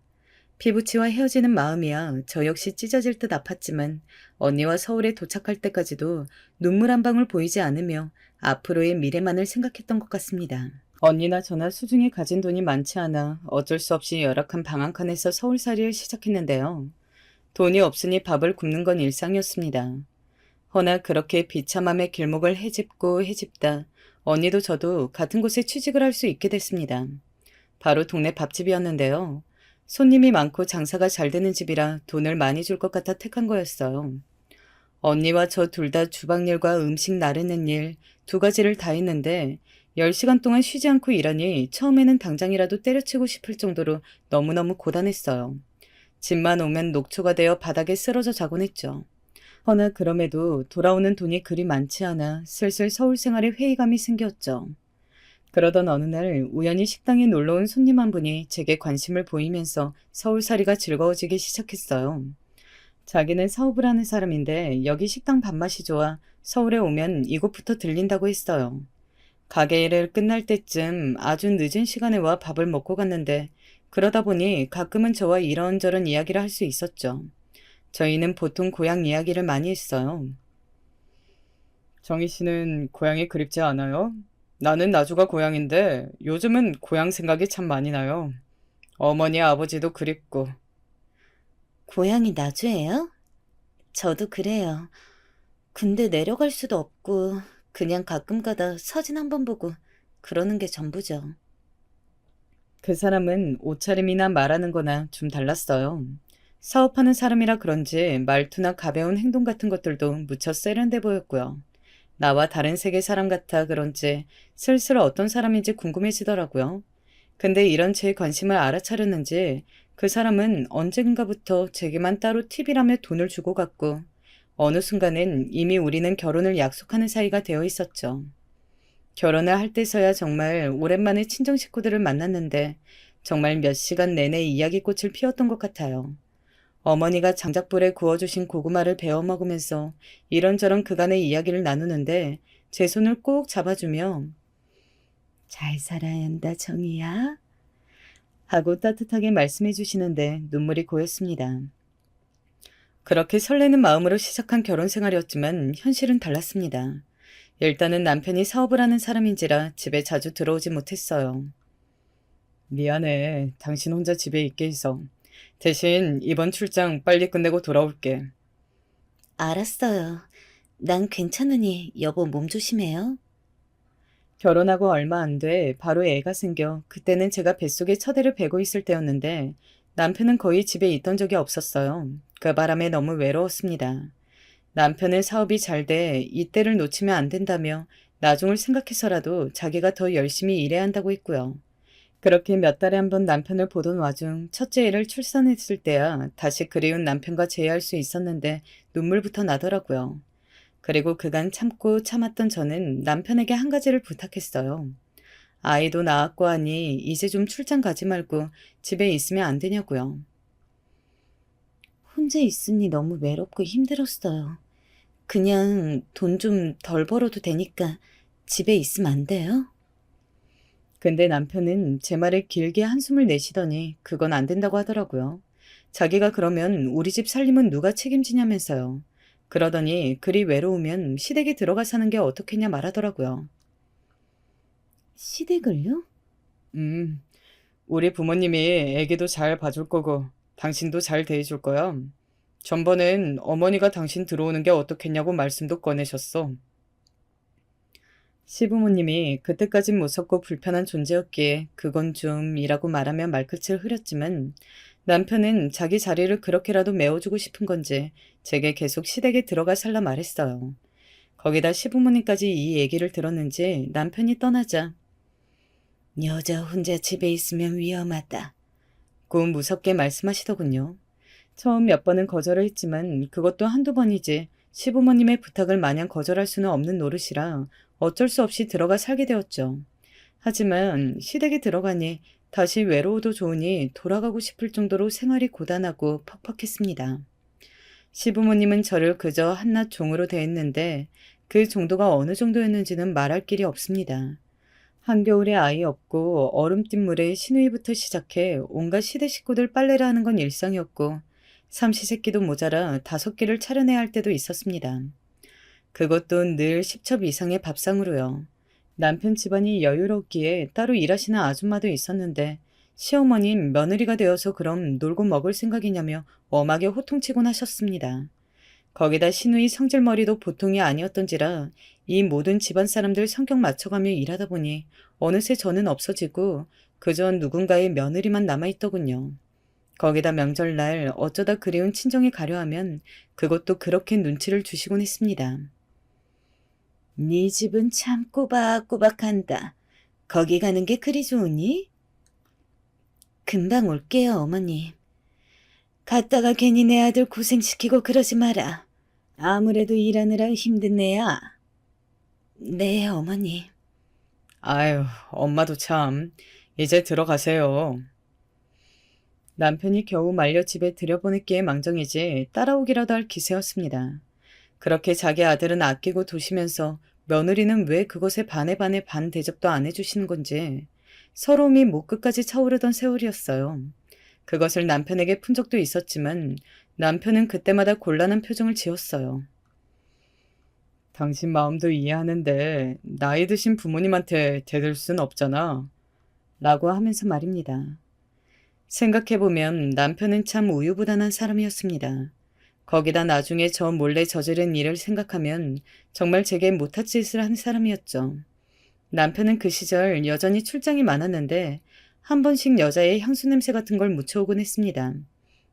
피부치와 헤어지는 마음이야 저 역시 찢어질 듯 아팠지만 언니와 서울에 도착할 때까지도 눈물 한 방울 보이지 않으며 앞으로의 미래만을 생각했던 것 같습니다. 언니나 저나 수중에 가진 돈이 많지 않아 어쩔 수 없이 열악한 방 한 칸에서 서울살이를 시작했는데요. 돈이 없으니 밥을 굶는 건 일상이었습니다. 허나 그렇게 비참함의 길목을 헤집다 언니도 저도 같은 곳에 취직을 할 수 있게 됐습니다. 바로 동네 밥집이었는데요. 손님이 많고 장사가 잘 되는 집이라 돈을 많이 줄 것 같아 택한 거였어요. 언니와 저 둘 다 주방일과 음식 나르는 일 두 가지를 다 했는데 10시간 동안 쉬지 않고 일하니 처음에는 당장이라도 때려치고 싶을 정도로 너무너무 고단했어요. 집만 오면 녹초가 되어 바닥에 쓰러져 자곤 했죠. 허나 그럼에도 돌아오는 돈이 그리 많지 않아 슬슬 서울 생활에 회의감이 생겼죠. 그러던 어느 날 우연히 식당에 놀러 온 손님 한 분이 제게 관심을 보이면서 서울살이가 즐거워지기 시작했어요. 자기는 사업을 하는 사람인데 여기 식당 밥맛이 좋아 서울에 오면 이곳부터 들린다고 했어요. 가게 일을 끝날 때쯤 아주 늦은 시간에 와 밥을 먹고 갔는데 그러다 보니 가끔은 저와 이런저런 이야기를 할 수 있었죠. 저희는 보통 고향 이야기를 많이 했어요. 정희 씨는 고향이 그립지 않아요? 나는 나주가 고향인데 요즘은 고향 생각이 참 많이 나요. 어머니 아버지도 그립고. 고향이 나주예요? 저도 그래요. 근데 내려갈 수도 없고 그냥 가끔 가다 사진 한번 보고 그러는 게 전부죠. 그 사람은 옷차림이나 말하는 거나 좀 달랐어요. 사업하는 사람이라 그런지 말투나 가벼운 행동 같은 것들도 무척 세련돼 보였고요. 나와 다른 세계 사람 같아 그런지 슬슬 어떤 사람인지 궁금해지더라고요. 근데 이런 제 관심을 알아차렸는지 그 사람은 언젠가부터 제게만 따로 팁이라며 돈을 주고 갔고 어느 순간엔 이미 우리는 결혼을 약속하는 사이가 되어 있었죠. 결혼을 할 때서야 정말 오랜만에 친정 식구들을 만났는데 정말 몇 시간 내내 이야기꽃을 피웠던 것 같아요. 어머니가 장작불에 구워주신 고구마를 베어 먹으면서 이런저런 그간의 이야기를 나누는데 제 손을 꼭 잡아주며 잘 살아야 한다, 정이야. 하고 따뜻하게 말씀해 주시는데 눈물이 고였습니다. 그렇게 설레는 마음으로 시작한 결혼 생활이었지만 현실은 달랐습니다. 일단은 남편이 사업을 하는 사람인지라 집에 자주 들어오지 못했어요. 미안해. 당신 혼자 집에 있게 해서. 대신 이번 출장 빨리 끝내고 돌아올게. 알았어요. 난 괜찮으니 여보 몸 조심해요. 결혼하고 얼마 안 돼 바로 애가 생겨 그때는 제가 뱃속에 처대를 베고 있을 때였는데 남편은 거의 집에 있던 적이 없었어요. 그 바람에 너무 외로웠습니다. 남편은 사업이 잘 돼 이때를 놓치면 안 된다며 나중을 생각해서라도 자기가 더 열심히 일해야 한다고 했고요. 그렇게 몇 달에 한 번 남편을 보던 와중 첫째 애를 출산했을 때야 다시 그리운 남편과 재회할 수 있었는데 눈물부터 나더라고요. 그리고 그간 참고 참았던 저는 남편에게 한 가지를 부탁했어요. 아이도 낳았고 하니 이제 좀 출장 가지 말고 집에 있으면 안 되냐고요. 혼자 있으니 너무 외롭고 힘들었어요. 그냥 돈 좀 덜 벌어도 되니까 집에 있으면 안 돼요? 근데 남편은 제 말에 길게 한숨을 내쉬더니 그건 안 된다고 하더라고요. 자기가 그러면 우리 집 살림은 누가 책임지냐면서요. 그러더니 그리 외로우면 시댁에 들어가 사는 게 어떻겠냐 말하더라고요. 시댁을요? 음, 우리 부모님이 애기도 잘 봐줄 거고 당신도 잘 대해줄 거야. 전번엔 어머니가 당신 들어오는 게 어떻겠냐고 말씀도 꺼내셨어. 시부모님이 그때까진 무섭고 불편한 존재였기에 그건 좀이라고 말하며 말끝을 흐렸지만 남편은 자기 자리를 그렇게라도 메워주고 싶은 건지 제게 계속 시댁에 들어가 살라 말했어요. 거기다 시부모님까지 이 얘기를 들었는지 남편이 떠나자 여자 혼자 집에 있으면 위험하다. 고 무섭게 말씀하시더군요. 처음 몇 번은 거절을 했지만 그것도 한두 번이지 시부모님의 부탁을 마냥 거절할 수는 없는 노릇이라 어쩔 수 없이 들어가 살게 되었죠. 하지만 시댁에 들어가니 다시 외로워도 좋으니 돌아가고 싶을 정도로 생활이 고단하고 퍽퍽했습니다. 시부모님은 저를 그저 한낱 종으로 대했는데 그 정도가 어느 정도였는지는 말할 길이 없습니다. 한겨울에 아이 없고 얼음띤 물에 시누이부터 시작해 온갖 시대 식구들 빨래를 하는 건 일상이었고 삼시세끼도 모자라 5끼를 차려내야 할 때도 있었습니다. 그것도 늘 10첩 이상의 밥상으로요. 남편 집안이 여유롭기에 따로 일하시는 아줌마도 있었는데 시어머님 며느리가 되어서 그럼 놀고 먹을 생각이냐며 엄하게 호통치곤 하셨습니다. 거기다 시누이 성질머리도 보통이 아니었던지라 이 모든 집안 사람들 성격 맞춰가며 일하다 보니 어느새 저는 없어지고 그저 누군가의 며느리만 남아있더군요. 거기다 명절날 어쩌다 그리운 친정에 가려 하면 그것도 그렇게 눈치를 주시곤 했습니다. 네 집은 참 꼬박꼬박한다. 거기 가는 게 그리 좋으니? 금방 올게요, 어머니. 갔다가 괜히 내 아들 고생시키고 그러지 마라. 아무래도 일하느라 힘든 애야. 네, 어머니. 아유, 엄마도 참. 이제 들어가세요. 남편이 겨우 말려 집에 들여보냈기에 망정이지 따라오기라도 할 기세였습니다. 그렇게 자기 아들은 아끼고 두시면서 며느리는 왜 그것에 반에 반 대접도 안 해주시는 건지 서러움이 목 끝까지 차오르던 세월이었어요. 그것을 남편에게 푼 적도 있었지만 남편은 그때마다 곤란한 표정을 지었어요. 당신 마음도 이해하는데 나이 드신 부모님한테 대들 순 없잖아. 라고 하면서 말입니다. 생각해보면 남편은 참 우유부단한 사람이었습니다. 거기다 나중에 저 몰래 저지른 일을 생각하면 정말 제게 못할 짓을 한 사람이었죠. 남편은 그 시절 여전히 출장이 많았는데 한 번씩 여자의 향수 냄새 같은 걸 묻혀오곤 했습니다.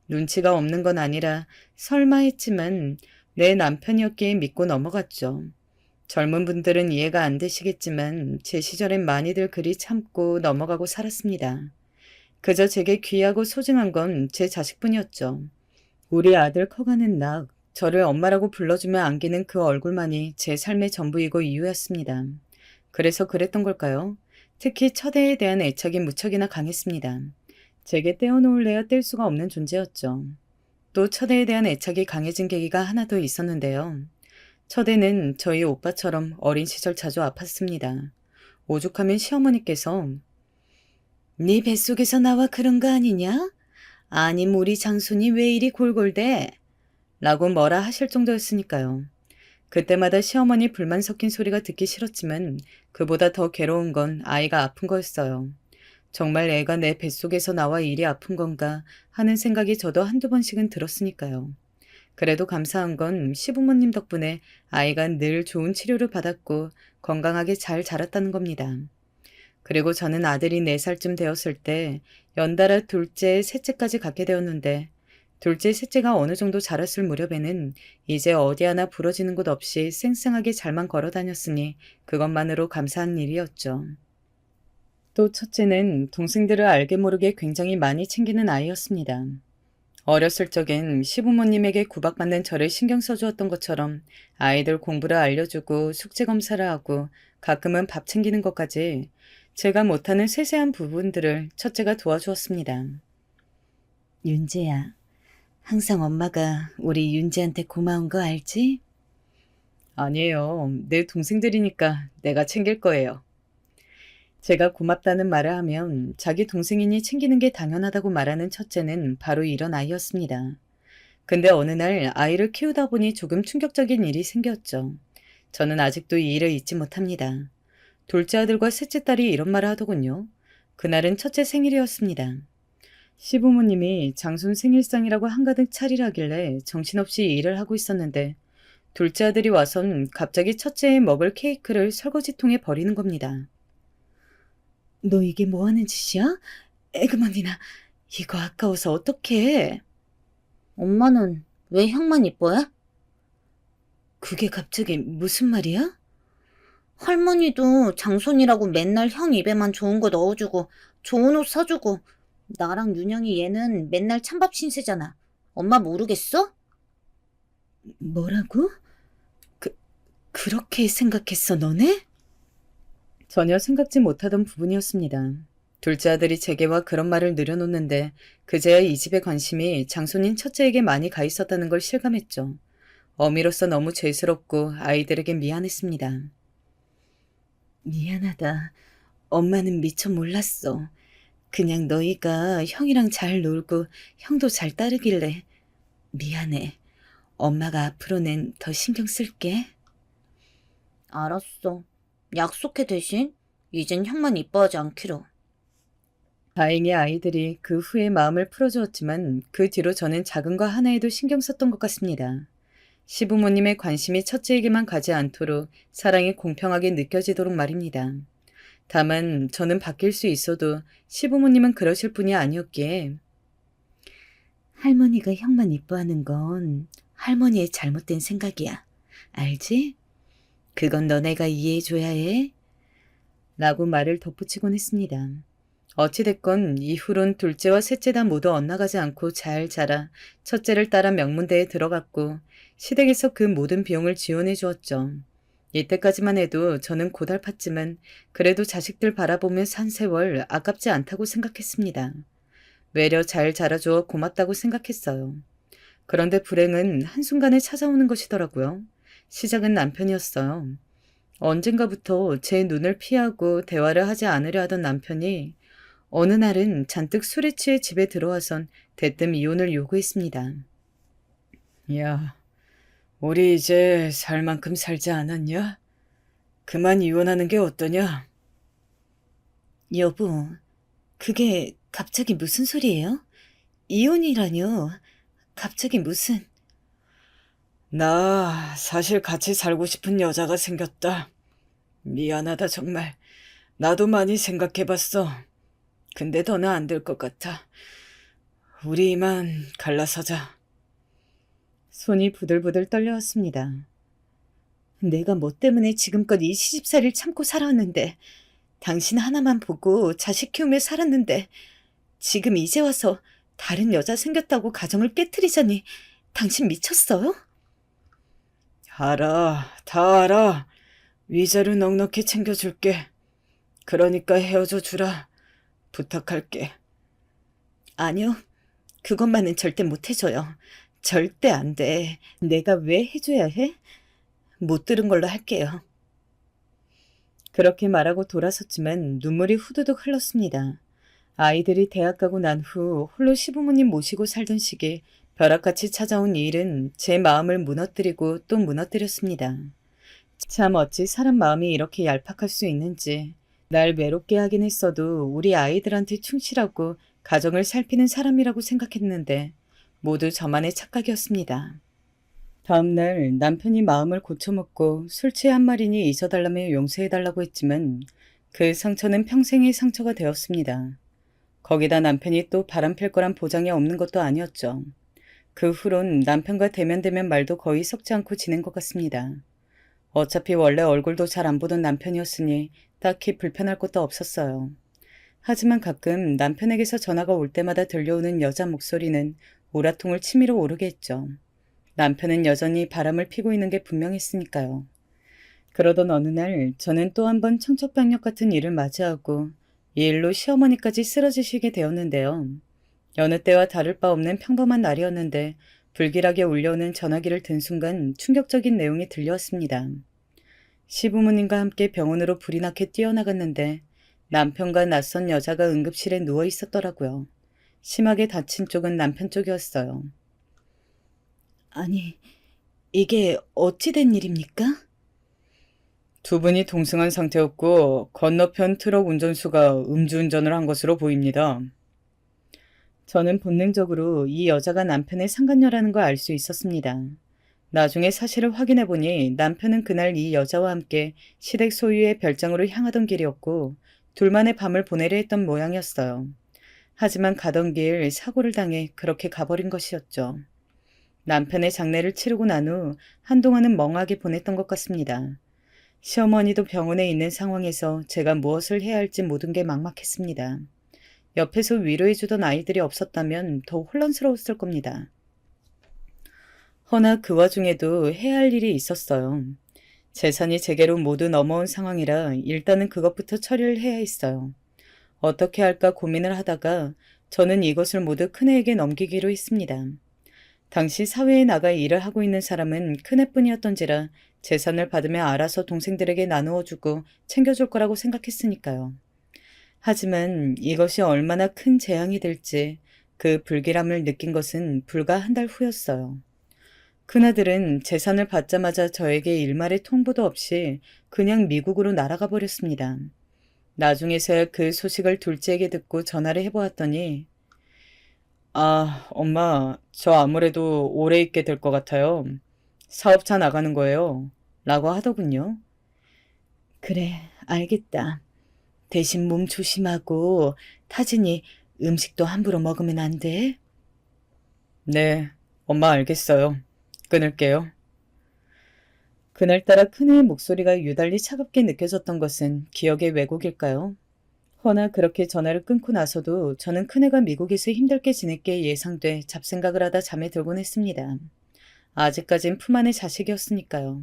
눈치가 없는 건 아니라 설마 했지만 내 남편이었기에 믿고 넘어갔죠. 젊은 분들은 이해가 안 되시겠지만 제 시절엔 많이들 그리 참고 넘어가고 살았습니다. 그저 제게 귀하고 소중한 건 제 자식뿐이었죠. 우리 아들 커가는 낙, 저를 엄마라고 불러주며 안기는 그 얼굴만이 제 삶의 전부이고 이유였습니다. 그래서 그랬던 걸까요? 특히 첫애에 대한 애착이 무척이나 강했습니다. 제게 떼어놓을래야 뗄 수가 없는 존재였죠. 또 첫애에 대한 애착이 강해진 계기가 하나 더 있었는데요. 첫애는 저희 오빠처럼 어린 시절 자주 아팠습니다. 오죽하면 시어머니께서 네 뱃속에서 나와 그런 거 아니냐? 아님 우리 장손이 왜 이리 골골대? 라고 뭐라 하실 정도였으니까요. 그때마다 시어머니 불만 섞인 소리가 듣기 싫었지만 그보다 더 괴로운 건 아이가 아픈 거였어요. 정말 애가 내 뱃속에서 나와 이리 아픈 건가 하는 생각이 저도 한두 번씩은 들었으니까요. 그래도 감사한 건 시부모님 덕분에 아이가 늘 좋은 치료를 받았고 건강하게 잘 자랐다는 겁니다. 그리고 저는 아들이 4살쯤 되었을 때 연달아 둘째, 셋째까지 갖게 되었는데 둘째, 셋째가 어느 정도 자랐을 무렵에는 이제 어디 하나 부러지는 곳 없이 쌩쌩하게 잘만 걸어 다녔으니 그것만으로 감사한 일이었죠. 또 첫째는 동생들을 알게 모르게 굉장히 많이 챙기는 아이였습니다. 어렸을 적엔 시부모님에게 구박받는 저를 신경 써주었던 것처럼 아이들 공부를 알려주고 숙제 검사를 하고 가끔은 밥 챙기는 것까지 제가 못하는 세세한 부분들을 첫째가 도와주었습니다. 윤재야, 항상 엄마가 우리 윤재한테 고마운 거 알지? 아니에요. 내 동생들이니까 내가 챙길 거예요. 제가 고맙다는 말을 하면 자기 동생이니 챙기는 게 당연하다고 말하는 첫째는 바로 이런 아이였습니다. 근데 어느 날 아이를 키우다 보니 조금 충격적인 일이 생겼죠. 저는 아직도 이 일을 잊지 못합니다. 둘째 아들과 셋째 딸이 이런 말을 하더군요. 그날은 첫째 생일이었습니다. 시부모님이 장손 생일상이라고 한가득 차리라길래 정신없이 일을 하고 있었는데 둘째 아들이 와선 갑자기 첫째의 먹을 케이크를 설거지통에 버리는 겁니다. 너 이게 뭐 하는 짓이야? 에그머니나, 이거 아까워서 어떡해? 엄마는 왜 형만 이뻐해? 그게 갑자기 무슨 말이야? 할머니도 장손이라고 맨날 형 입에만 좋은 거 넣어주고 좋은 옷 사주고 나랑 윤영이 얘는 맨날 찬밥 신세잖아. 엄마 모르겠어? 뭐라고? 그렇게 생각했어, 너네? 전혀 생각지 못하던 부분이었습니다. 둘째 아들이 제게와 그런 말을 늘여놓는데 그제야 이 집의 관심이 장손인 첫째에게 많이 가 있었다는 걸 실감했죠. 어미로서 너무 죄스럽고 아이들에게 미안했습니다. 미안하다. 엄마는 미처 몰랐어. 그냥 너희가 형이랑 잘 놀고 형도 잘 따르길래 미안해. 엄마가 앞으로는 더 신경 쓸게. 알았어. 약속해 대신 이젠 형만 이뻐하지 않기로. 다행히 아이들이 그 후에 마음을 풀어주었지만 그 뒤로 저는 작은 거 하나에도 신경 썼던 것 같습니다. 시부모님의 관심이 첫째에게만 가지 않도록 사랑이 공평하게 느껴지도록 말입니다. 다만 저는 바뀔 수 있어도 시부모님은 그러실 분이 아니었기에 할머니가 형만 이뻐하는 건 할머니의 잘못된 생각이야. 알지? 그건 너네가 이해해줘야 해. 라고 말을 덧붙이곤 했습니다. 어찌됐건 이후론 둘째와 셋째 다 모두 엇나가지 않고 잘 자라 첫째를 따라 명문대에 들어갔고 시댁에서 그 모든 비용을 지원해 주었죠. 이때까지만 해도 저는 고달팠지만 그래도 자식들 바라보며 산 세월 아깝지 않다고 생각했습니다. 외려 잘 자라주어 고맙다고 생각했어요. 그런데 불행은 한순간에 찾아오는 것이더라고요. 시작은 남편이었어요. 언젠가부터 제 눈을 피하고 대화를 하지 않으려 하던 남편이 어느 날은 잔뜩 술에 취해 집에 들어와선 대뜸 이혼을 요구했습니다. 야, 우리 이제 살 만큼 살지 않았냐? 그만 이혼하는 게 어떠냐? 여보, 그게 갑자기 무슨 소리예요? 이혼이라뇨? 갑자기 무슨... 나 사실 같이 살고 싶은 여자가 생겼다. 미안하다 정말. 나도 많이 생각해봤어. 근데 더는 안 될 것 같아. 우리 이만 갈라서자. 손이 부들부들 떨려왔습니다. 내가 뭐 때문에 지금껏 이 시집살이를 참고 살아왔는데, 당신 하나만 보고 자식 키우며 살았는데, 지금 이제 와서 다른 여자 생겼다고 가정을 깨트리자니 당신 미쳤어요? 알아, 다 알아. 위자료 넉넉히 챙겨줄게. 그러니까 헤어져 주라. 부탁할게. 아니요. 그것만은 절대 못 해줘요. 절대 안 돼. 내가 왜 해줘야 해? 못 들은 걸로 할게요. 그렇게 말하고 돌아섰지만 눈물이 후두둑 흘렀습니다. 아이들이 대학 가고 난 후 홀로 시부모님 모시고 살던 시기에 벼락같이 찾아온 이 일은 제 마음을 무너뜨리고 또 무너뜨렸습니다. 참 어찌 사람 마음이 이렇게 얄팍할 수 있는지. 날 외롭게 하긴 했어도 우리 아이들한테 충실하고 가정을 살피는 사람이라고 생각했는데 모두 저만의 착각이었습니다. 다음날 남편이 마음을 고쳐먹고 술 취해 한 말이니 잊어달라며 용서해달라고 했지만 그 상처는 평생의 상처가 되었습니다. 거기다 남편이 또 바람필 거란 보장이 없는 것도 아니었죠. 그 후론 남편과 대면대면 말도 거의 섞지 않고 지낸 것 같습니다. 어차피 원래 얼굴도 잘 안 보던 남편이었으니 딱히 불편할 것도 없었어요. 하지만 가끔 남편에게서 전화가 올 때마다 들려오는 여자 목소리는 우라통을 치밀어 오르게 했죠. 남편은 여전히 바람을 피고 있는 게 분명했으니까요. 그러던 어느 날 저는 또 한 번 청첩병력 같은 일을 맞이하고 이 일로 시어머니까지 쓰러지시게 되었는데요. 여느 때와 다를 바 없는 평범한 날이었는데 불길하게 울려오는 전화기를 든 순간 충격적인 내용이 들려왔습니다. 시부모님과 함께 병원으로 불이 나게 뛰어나갔는데 남편과 낯선 여자가 응급실에 누워 있었더라고요. 심하게 다친 쪽은 남편 쪽이었어요. 아니, 이게 어찌 된 일입니까? 두 분이 동승한 상태였고 건너편 트럭 운전수가 음주운전을 한 것으로 보입니다. 저는 본능적으로 이 여자가 남편의 상간녀라는 걸 알 수 있었습니다. 나중에 사실을 확인해보니 남편은 그날 이 여자와 함께 시댁 소유의 별장으로 향하던 길이었고 둘만의 밤을 보내려 했던 모양이었어요. 하지만 가던 길 사고를 당해 그렇게 가버린 것이었죠. 남편의 장례를 치르고 난 후 한동안은 멍하게 보냈던 것 같습니다. 시어머니도 병원에 있는 상황에서 제가 무엇을 해야 할지 모든 게 막막했습니다. 옆에서 위로해주던 아이들이 없었다면 더 혼란스러웠을 겁니다. 허나 그 와중에도 해야 할 일이 있었어요. 재산이 제게로 모두 넘어온 상황이라 일단은 그것부터 처리를 해야 했어요. 어떻게 할까 고민을 하다가 저는 이것을 모두 큰애에게 넘기기로 했습니다. 당시 사회에 나가 일을 하고 있는 사람은 큰애뿐이었던지라 재산을 받으면 알아서 동생들에게 나누어주고 챙겨줄 거라고 생각했으니까요. 하지만 이것이 얼마나 큰 재앙이 될지 그 불길함을 느낀 것은 불과 한 달 후였어요. 큰아들은 재산을 받자마자 저에게 일말의 통보도 없이 그냥 미국으로 날아가 버렸습니다. 나중에서야 그 소식을 둘째에게 듣고 전화를 해보았더니 아, 엄마, 저 아무래도 오래 있게 될 것 같아요. 사업차 나가는 거예요. 라고 하더군요. 그래, 알겠다. 대신 몸 조심하고 타진이 음식도 함부로 먹으면 안 돼. 네, 엄마 알겠어요. 끊을게요. 그날따라 큰애의 목소리가 유달리 차갑게 느껴졌던 것은 기억의 왜곡일까요? 허나 그렇게 전화를 끊고 나서도 저는 큰애가 미국에서 힘들게 지냈기에 예상돼 잡생각을 하다 잠에 들곤 했습니다. 아직까진 품 안의 자식이었으니까요.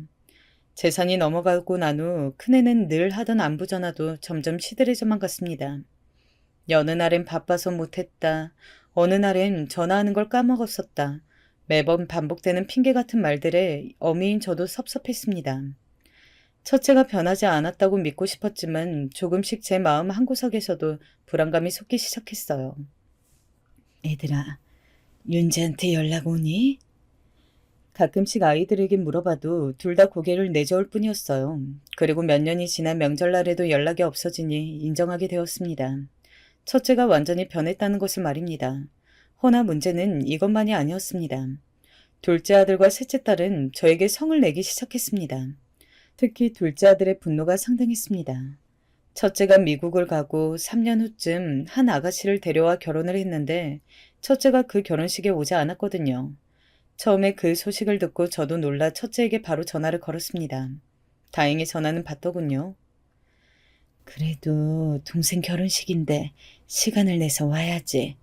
재산이 넘어가고 난 후 큰애는 늘 하던 안부 전화도 점점 시들해져만 갔습니다. 여느 날엔 바빠서 못했다. 어느 날엔 전화하는 걸 까먹었었다. 매번 반복되는 핑계 같은 말들에 어미인 저도 섭섭했습니다. 첫째가 변하지 않았다고 믿고 싶었지만 조금씩 제 마음 한구석에서도 불안감이 솟기 시작했어요. 애들아, 윤지한테 연락 오니? 가끔씩 아이들에게 물어봐도 둘 다 고개를 내저을 뿐이었어요. 그리고 몇 년이 지나 명절날에도 연락이 없어지니 인정하게 되었습니다. 첫째가 완전히 변했다는 것을 말입니다. 허나 문제는 이것만이 아니었습니다. 둘째 아들과 셋째 딸은 저에게 성을 내기 시작했습니다. 특히 둘째 아들의 분노가 상당했습니다. 첫째가 미국을 가고 3년 후쯤 한 아가씨를 데려와 결혼을 했는데 첫째가 그 결혼식에 오지 않았거든요. 처음에 그 소식을 듣고 저도 놀라 첫째에게 바로 전화를 걸었습니다. 다행히 전화는 받더군요. 그래도 동생 결혼식인데 시간을 내서 와야지.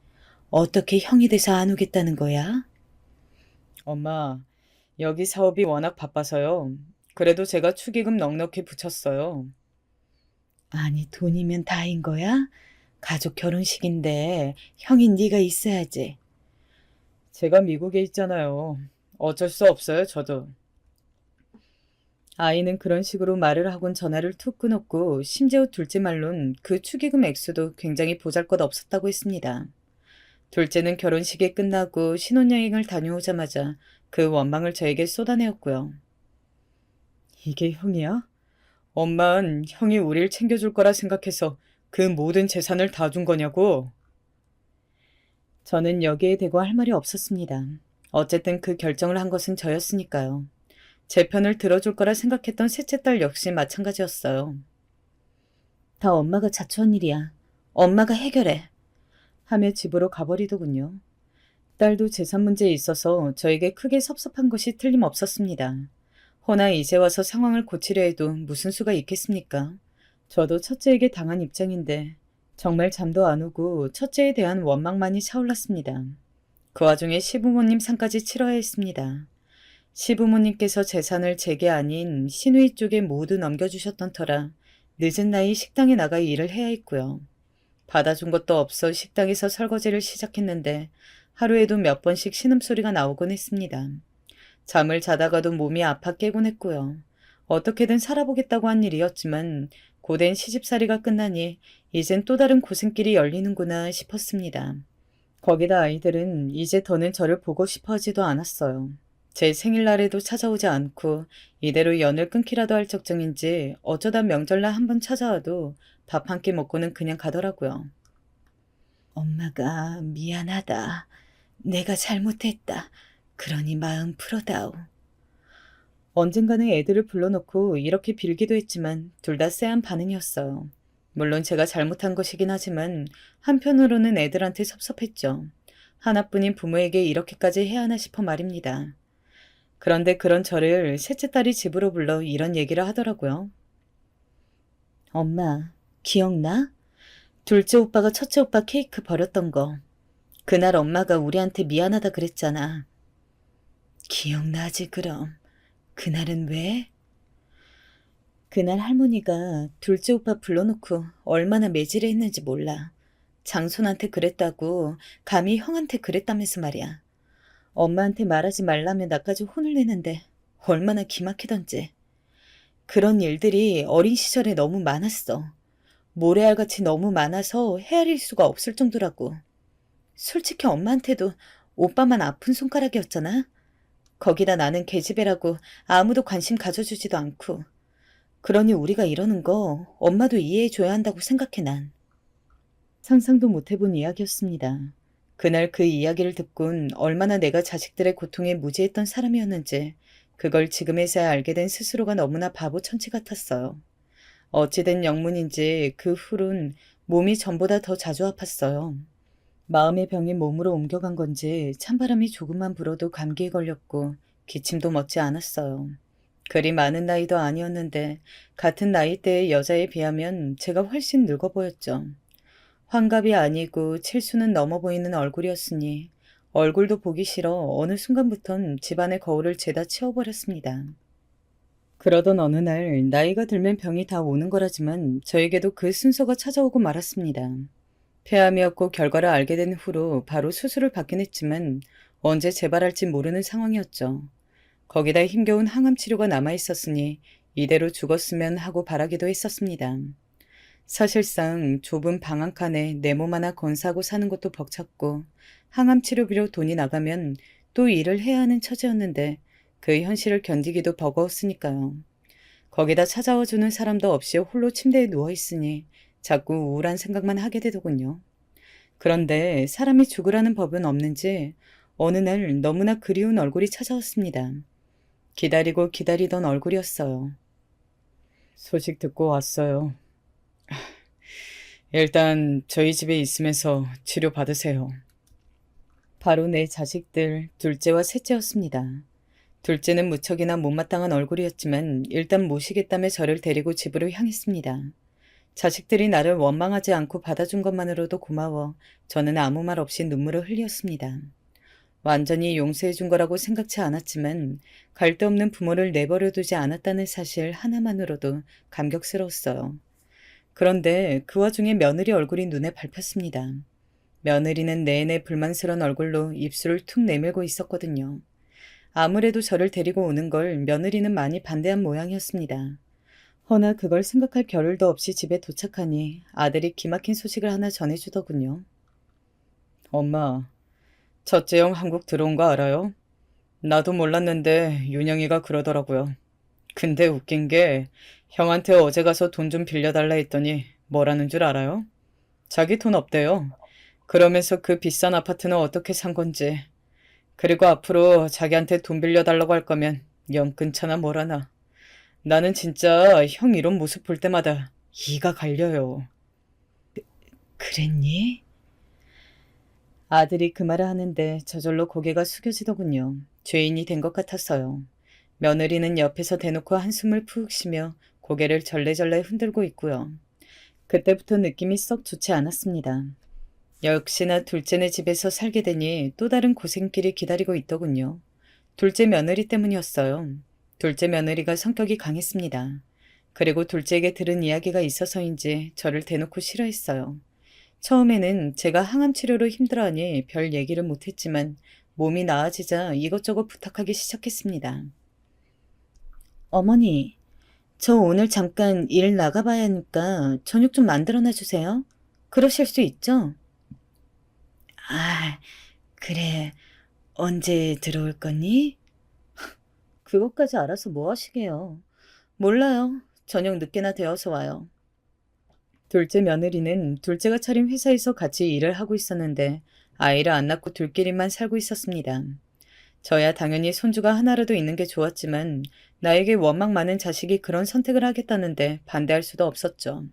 어떻게 형이 돼서 안 오겠다는 거야? 엄마, 여기 사업이 워낙 바빠서요. 그래도 제가 축의금 넉넉히 붙였어요. 아니, 돈이면 다인 거야? 가족 결혼식인데 형인 네가 있어야지. 제가 미국에 있잖아요. 어쩔 수 없어요, 저도. 아이는 그런 식으로 말을 하곤 전화를 툭 끊었고 심지어 둘째 말론 그 축의금 액수도 굉장히 보잘것없었다고 했습니다. 둘째는 결혼식이 끝나고 신혼여행을 다녀오자마자 그 원망을 저에게 쏟아내었고요. 이게 형이야? 엄만 형이 우릴 챙겨줄 거라 생각해서 그 모든 재산을 다 준 거냐고? 저는 여기에 대고 할 말이 없었습니다. 어쨌든 그 결정을 한 것은 저였으니까요. 제 편을 들어줄 거라 생각했던 셋째 딸 역시 마찬가지였어요. 다 엄마가 자초한 일이야. 엄마가 해결해. 하며 집으로 가버리더군요. 딸도 재산 문제에 있어서 저에게 크게 섭섭한 것이 틀림없었습니다. 허나 이제 와서 상황을 고치려 해도 무슨 수가 있겠습니까? 저도 첫째에게 당한 입장인데 정말 잠도 안 오고 첫째에 대한 원망만이 차올랐습니다. 그 와중에 시부모님 상까지 치러야 했습니다. 시부모님께서 재산을 제게 아닌 시누이 쪽에 모두 넘겨주셨던 터라 늦은 나이 식당에 나가 일을 해야 했고요. 받아준 것도 없어 식당에서 설거지를 시작했는데 하루에도 몇 번씩 신음소리가 나오곤 했습니다. 잠을 자다가도 몸이 아파 깨곤 했고요. 어떻게든 살아보겠다고 한 일이었지만 고된 시집살이가 끝나니 이젠 또 다른 고생길이 열리는구나 싶었습니다. 거기다 아이들은 이제 더는 저를 보고 싶어 하지도 않았어요. 제 생일날에도 찾아오지 않고 이대로 연을 끊기라도 할 적정인지 어쩌다 명절날 한번 찾아와도 밥 한 끼 먹고는 그냥 가더라고요. 엄마가 미안하다. 내가 잘못했다. 그러니 마음 풀어다오. 언젠가는 애들을 불러놓고 이렇게 빌기도 했지만 둘 다 쎄한 반응이었어요. 물론 제가 잘못한 것이긴 하지만 한편으로는 애들한테 섭섭했죠. 하나뿐인 부모에게 이렇게까지 해야 하나 싶어 말입니다. 그런데 그런 저를 셋째 딸이 집으로 불러 이런 얘기를 하더라고요. 엄마, 기억나? 둘째 오빠가 첫째 오빠 케이크 버렸던 거. 그날 엄마가 우리한테 미안하다 그랬잖아. 기억나지 그럼. 그날은 왜? 그날 할머니가 둘째 오빠 불러놓고 얼마나 매질을 했는지 몰라. 장손한테 그랬다고 감히 형한테 그랬다면서 말이야. 엄마한테 말하지 말라며 나까지 혼을 내는데 얼마나 기막히던지. 그런 일들이 어린 시절에 너무 많았어. 모래알같이 너무 많아서 헤아릴 수가 없을 정도라고. 솔직히 엄마한테도 오빠만 아픈 손가락이었잖아. 거기다 나는 계집애라고 아무도 관심 가져주지도 않고. 그러니 우리가 이러는 거 엄마도 이해해줘야 한다고 생각해 난. 상상도 못해본 이야기였습니다. 그날 그 이야기를 듣곤 얼마나 내가 자식들의 고통에 무지했던 사람이었는지 그걸 지금에서야 알게 된 스스로가 너무나 바보 천치 같았어요. 어찌된 영문인지 그 후론 몸이 전보다 더 자주 아팠어요. 마음의 병이 몸으로 옮겨간 건지 찬바람이 조금만 불어도 감기에 걸렸고 기침도 멎지 않았어요. 그리 많은 나이도 아니었는데 같은 나이대의 여자에 비하면 제가 훨씬 늙어 보였죠. 환갑이 아니고 칠수는 넘어 보이는 얼굴이었으니 얼굴도 보기 싫어 어느 순간부턴 집안의 거울을 죄다 치워버렸습니다. 그러던 어느 날 나이가 들면 병이 다 오는 거라지만 저에게도 그 순서가 찾아오고 말았습니다. 폐암이었고 결과를 알게 된 후로 바로 수술을 받긴 했지만 언제 재발할지 모르는 상황이었죠. 거기다 힘겨운 항암 치료가 남아있었으니 이대로 죽었으면 하고 바라기도 했었습니다. 사실상 좁은 방 한 칸에 내 몸 하나 건사하고 사는 것도 벅찼고 항암 치료비로 돈이 나가면 또 일을 해야 하는 처지였는데 그 현실을 견디기도 버거웠으니까요. 거기다 찾아와 주는 사람도 없이 홀로 침대에 누워있으니 자꾸 우울한 생각만 하게 되더군요. 그런데 사람이 죽으라는 법은 없는지 어느 날 너무나 그리운 얼굴이 찾아왔습니다. 기다리고 기다리던 얼굴이었어요. 소식 듣고 왔어요. 일단 저희 집에 있으면서 치료 받으세요. 바로 내 자식들 둘째와 셋째였습니다. 둘째는 무척이나 못마땅한 얼굴이었지만 일단 모시겠다며 저를 데리고 집으로 향했습니다. 자식들이 나를 원망하지 않고 받아준 것만으로도 고마워 저는 아무 말 없이 눈물을 흘렸습니다. 완전히 용서해준 거라고 생각치 않았지만 갈 데 없는 부모를 내버려 두지 않았다는 사실 하나만으로도 감격스러웠어요. 그런데 그 와중에 며느리 얼굴이 눈에 밟혔습니다. 며느리는 내내 불만스러운 얼굴로 입술을 툭 내밀고 있었거든요. 아무래도 저를 데리고 오는 걸 며느리는 많이 반대한 모양이었습니다. 허나 그걸 생각할 겨를도 없이 집에 도착하니 아들이 기막힌 소식을 하나 전해주더군요. 엄마, 첫째 형 한국 들어온 거 알아요? 나도 몰랐는데 윤영이가 그러더라고요. 근데 웃긴 게 형한테 어제 가서 돈 좀 빌려달라 했더니 뭐라는 줄 알아요? 자기 돈 없대요. 그러면서 그 비싼 아파트는 어떻게 산 건지. 그리고 앞으로 자기한테 돈 빌려달라고 할 거면 영 끊잖아 뭐라나. 나는 진짜 형 이런 모습 볼 때마다 이가 갈려요. 그랬니? 아들이 그 말을 하는데 저절로 고개가 숙여지더군요. 죄인이 된 것 같았어요. 며느리는 옆에서 대놓고 한숨을 푹 쉬며 고개를 절레절레 흔들고 있고요. 그때부터 느낌이 썩 좋지 않았습니다. 역시나 둘째네 집에서 살게 되니 또 다른 고생길이 기다리고 있더군요. 둘째 며느리 때문이었어요. 둘째 며느리가 성격이 강했습니다. 그리고 둘째에게 들은 이야기가 있어서인지 저를 대놓고 싫어했어요. 처음에는 제가 항암 치료로 힘들어하니 별 얘기를 못했지만 몸이 나아지자 이것저것 부탁하기 시작했습니다. 어머니, 저 오늘 잠깐 일 나가봐야 하니까 저녁 좀 만들어놔 주세요. 그러실 수 있죠? 아, 그래. 언제 들어올 거니? 그것까지 알아서 뭐 하시게요? 몰라요. 저녁 늦게나 되어서 와요. 둘째 며느리는 둘째가 차린 회사에서 같이 일을 하고 있었는데 아이를 안 낳고 둘끼리만 살고 있었습니다. 저야 당연히 손주가 하나라도 있는 게 좋았지만 나에게 원망 많은 자식이 그런 선택을 하겠다는데 반대할 수도 없었죠.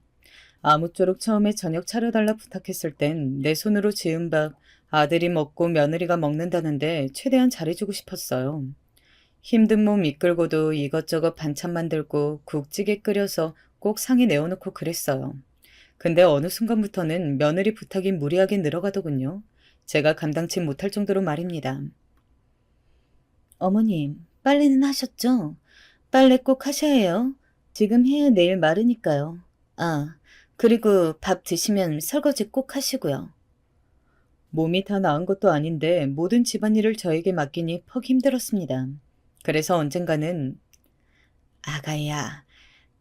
아무쪼록 처음에 저녁 차려달라 부탁했을 땐 내 손으로 지은 밥 아들이 먹고 며느리가 먹는다는데 최대한 잘해주고 싶었어요. 힘든 몸 이끌고도 이것저것 반찬 만들고 국찌개 끓여서 꼭 상에 내어놓고 그랬어요. 근데 어느 순간부터는 며느리 부탁이 무리하게 늘어가더군요. 제가 감당치 못할 정도로 말입니다. 어머님, 빨래는 하셨죠? 빨래 꼭 하셔야 해요. 지금 해야 내일 마르니까요. 아, 그리고 밥 드시면 설거지 꼭 하시고요. 몸이 다 나은 것도 아닌데 모든 집안일을 저에게 맡기니 퍽 힘들었습니다. 그래서 언젠가는 아가야,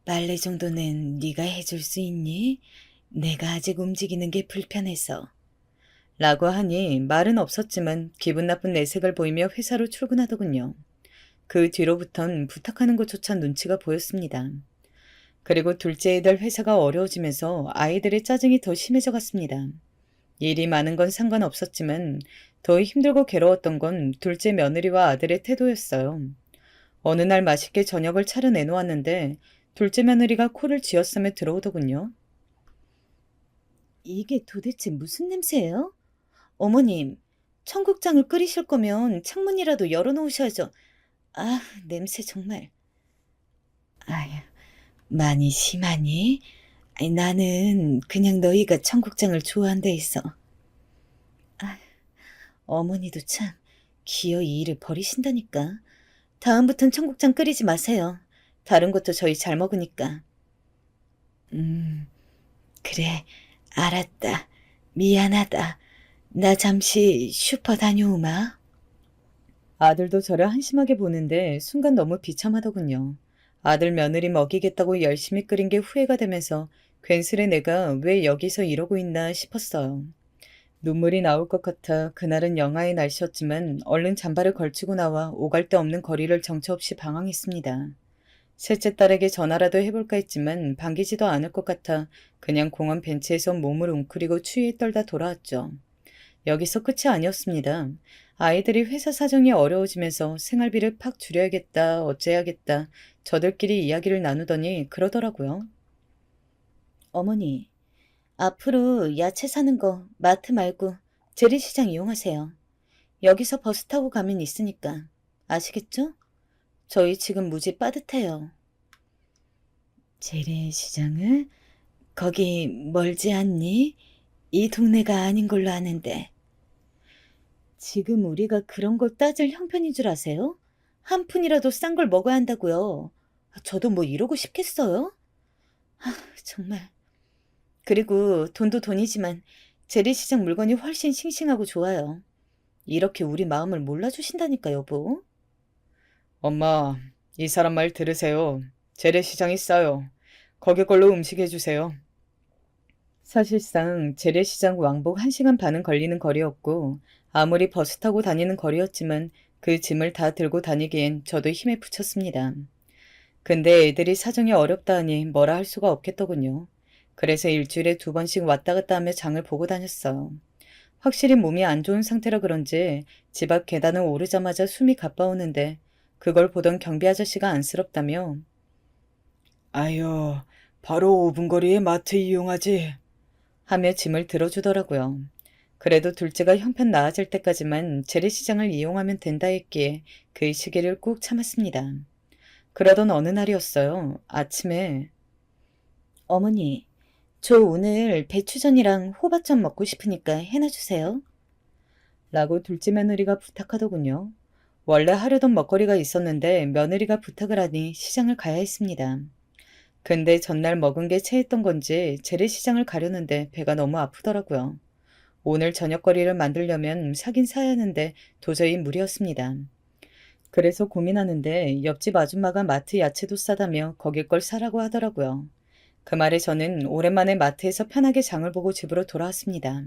빨래 정도는 네가 해줄 수 있니? 내가 아직 움직이는 게 불편해서. 라고 하니 말은 없었지만 기분 나쁜 내색을 보이며 회사로 출근하더군요. 그 뒤로부턴 부탁하는 것조차 눈치가 보였습니다. 그리고 둘째 애들 회사가 어려워지면서 아이들의 짜증이 더 심해져 갔습니다. 일이 많은 건 상관없었지만 더 힘들고 괴로웠던 건 둘째 며느리와 아들의 태도였어요. 어느 날 맛있게 저녁을 차려 내놓았는데 둘째 며느리가 코를 쥐어쓰며 들어오더군요. 이게 도대체 무슨 냄새예요? 어머님, 청국장을 끓이실 거면 창문이라도 열어놓으셔야죠. 아, 냄새 정말. 아휴, 많이 심하니? 아니, 나는 그냥 너희가 청국장을 좋아한 데 있어. 아, 어머니도 참 기어이 일을 버리신다니까. 다음부턴 청국장 끓이지 마세요. 다른 것도 저희 잘 먹으니까. 그래, 알았다. 미안하다. 나 잠시 슈퍼 다녀오마. 아들도 저를 한심하게 보는데 순간 너무 비참하더군요. 아들 며느리 먹이겠다고 열심히 끓인 게 후회가 되면서 괜스레 내가 왜 여기서 이러고 있나 싶었어요. 눈물이 나올 것 같아 그날은 영하의 날씨였지만 얼른 잠바를 걸치고 나와 오갈 데 없는 거리를 정처 없이 방황했습니다. 셋째 딸에게 전화라도 해볼까 했지만 반기지도 않을 것 같아 그냥 공원 벤치에서 몸을 웅크리고 추위에 떨다 돌아왔죠. 여기서 끝이 아니었습니다. 아이들이 회사 사정이 어려워지면서 생활비를 팍 줄여야겠다, 어째야겠다, 저들끼리 이야기를 나누더니 그러더라고요. 어머니, 앞으로 야채 사는 거 마트 말고 재래시장 이용하세요. 여기서 버스 타고 가면 있으니까. 아시겠죠? 저희 지금 무지 빠듯해요. 재래시장을? 거기 멀지 않니? 이 동네가 아닌 걸로 아는데. 지금 우리가 그런 걸 따질 형편인 줄 아세요? 한 푼이라도 싼 걸 먹어야 한다고요. 저도 뭐 이러고 싶겠어요? 정말. 그리고 돈도 돈이지만 재래시장 물건이 훨씬 싱싱하고 좋아요. 이렇게 우리 마음을 몰라주신다니까, 여보. 엄마, 이 사람 말 들으세요. 재래시장이 싸요. 거기 걸로 음식 해주세요. 사실상 재래시장 왕복 1시간 반은 걸리는 거리였고 아무리 버스 타고 다니는 거리였지만 그 짐을 다 들고 다니기엔 저도 힘에 부쳤습니다. 근데 애들이 사정이 어렵다 하니 뭐라 할 수가 없겠더군요. 그래서 일주일에 2번씩 왔다 갔다 하며 장을 보고 다녔어요. 확실히 몸이 안 좋은 상태라 그런지 집 앞 계단을 오르자마자 숨이 가빠오는데 그걸 보던 경비 아저씨가 안쓰럽다며 아유, 바로 5분 거리에 마트 이용하지 하며 짐을 들어주더라고요. 그래도 둘째가 형편 나아질 때까지만 재래시장을 이용하면 된다 했기에 그 시기를 꾹 참았습니다. 그러던 어느 날이었어요. 아침에 어머니, 저 오늘 배추전이랑 호박전 먹고 싶으니까 해놔주세요. 라고 둘째 며느리가 부탁하더군요. 원래 하려던 먹거리가 있었는데 며느리가 부탁을 하니 시장을 가야 했습니다. 근데 전날 먹은 게 체했던 건지 재래시장을 가려는데 배가 너무 아프더라고요. 오늘 저녁거리를 만들려면 사긴 사야 하는데 도저히 무리였습니다. 그래서 고민하는데 옆집 아줌마가 마트 야채도 싸다며 거길 걸 사라고 하더라고요. 그 말에 저는 오랜만에 마트에서 편하게 장을 보고 집으로 돌아왔습니다.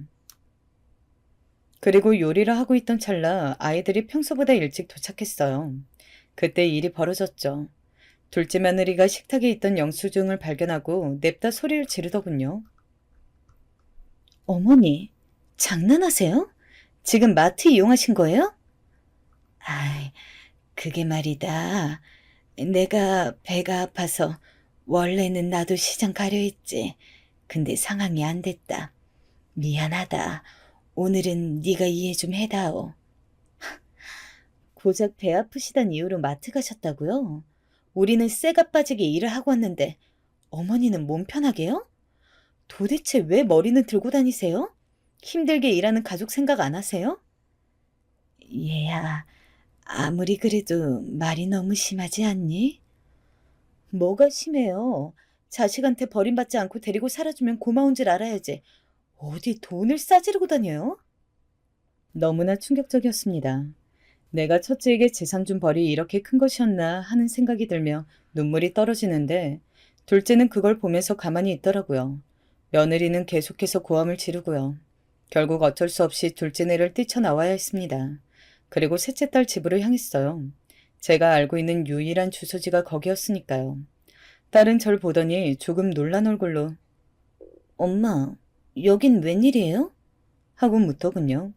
그리고 요리를 하고 있던 찰나 아이들이 평소보다 일찍 도착했어요. 그때 일이 벌어졌죠. 둘째 며느리가 식탁에 있던 영수증을 발견하고 냅다 소리를 지르더군요. 어머니, 장난하세요? 지금 마트 이용하신 거예요? 아이, 그게 말이다. 내가 배가 아파서 원래는 나도 시장 가려 했지. 근데 상황이 안 됐다. 미안하다. 오늘은 네가 이해 좀 해다오. 고작 배 아프시단 이유로 마트 가셨다고요? 우리는 쇠가 빠지게 일을 하고 왔는데 어머니는 몸 편하게요? 도대체 왜 머리는 들고 다니세요? 힘들게 일하는 가족 생각 안 하세요? 얘야, 아무리 그래도 말이 너무 심하지 않니? 뭐가 심해요? 자식한테 버림받지 않고 데리고 살아주면 고마운 줄 알아야지. 어디 돈을 싸지르고 다녀요? 너무나 충격적이었습니다. 내가 첫째에게 재산 준 벌이 이렇게 큰 것이었나 하는 생각이 들며 눈물이 떨어지는데 둘째는 그걸 보면서 가만히 있더라고요. 며느리는 계속해서 고함을 지르고요. 결국 어쩔 수 없이 둘째네를 뛰쳐나와야 했습니다. 그리고 셋째 딸 집으로 향했어요. 제가 알고 있는 유일한 주소지가 거기였으니까요. 딸은 절 보더니 조금 놀란 얼굴로 엄마, 여긴 웬일이에요? 하고 묻더군요.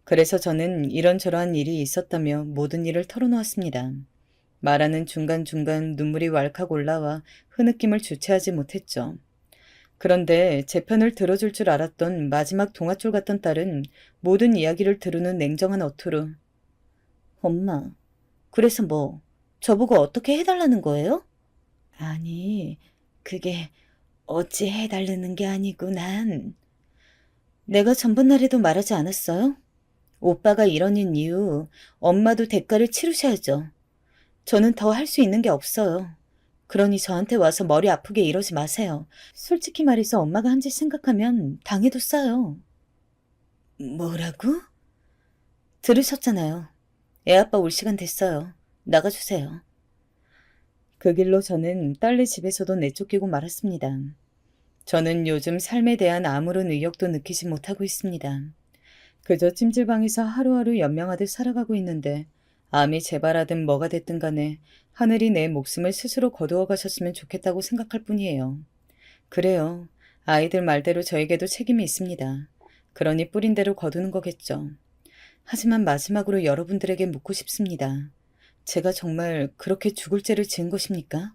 그래서 저는 이런저러한 일이 있었다며 모든 일을 털어놓았습니다. 말하는 중간중간 눈물이 왈칵 올라와 흐느낌을 주체하지 못했죠. 그런데 제 편을 들어줄 줄 알았던 마지막 동아줄 같던 딸은 모든 이야기를 들으는 냉정한 어투로 엄마, 그래서 뭐, 저보고 어떻게 해달라는 거예요? 아니, 그게 어찌 해달라는 게 아니고 내가 전번날에도 말하지 않았어요? 오빠가 이러는 이유, 엄마도 대가를 치르셔야죠. 저는 더 할 수 있는 게 없어요. 그러니 저한테 와서 머리 아프게 이러지 마세요. 솔직히 말해서 엄마가 한 짓 생각하면 당해도 싸요. 뭐라고? 들으셨잖아요. 애아빠 올 시간 됐어요. 나가주세요. 그 길로 저는 딸네 집에서도 내쫓기고 말았습니다. 저는 요즘 삶에 대한 아무런 의욕도 느끼지 못하고 있습니다. 그저 찜질방에서 하루하루 연명하듯 살아가고 있는데 암이 재발하든 뭐가 됐든 간에 하늘이 내 목숨을 스스로 거두어 가셨으면 좋겠다고 생각할 뿐이에요. 그래요. 아이들 말대로 저에게도 책임이 있습니다. 그러니 뿌린 대로 거두는 거겠죠. 하지만 마지막으로 여러분들에게 묻고 싶습니다. 제가 정말 그렇게 죽을 죄를 지은 것입니까?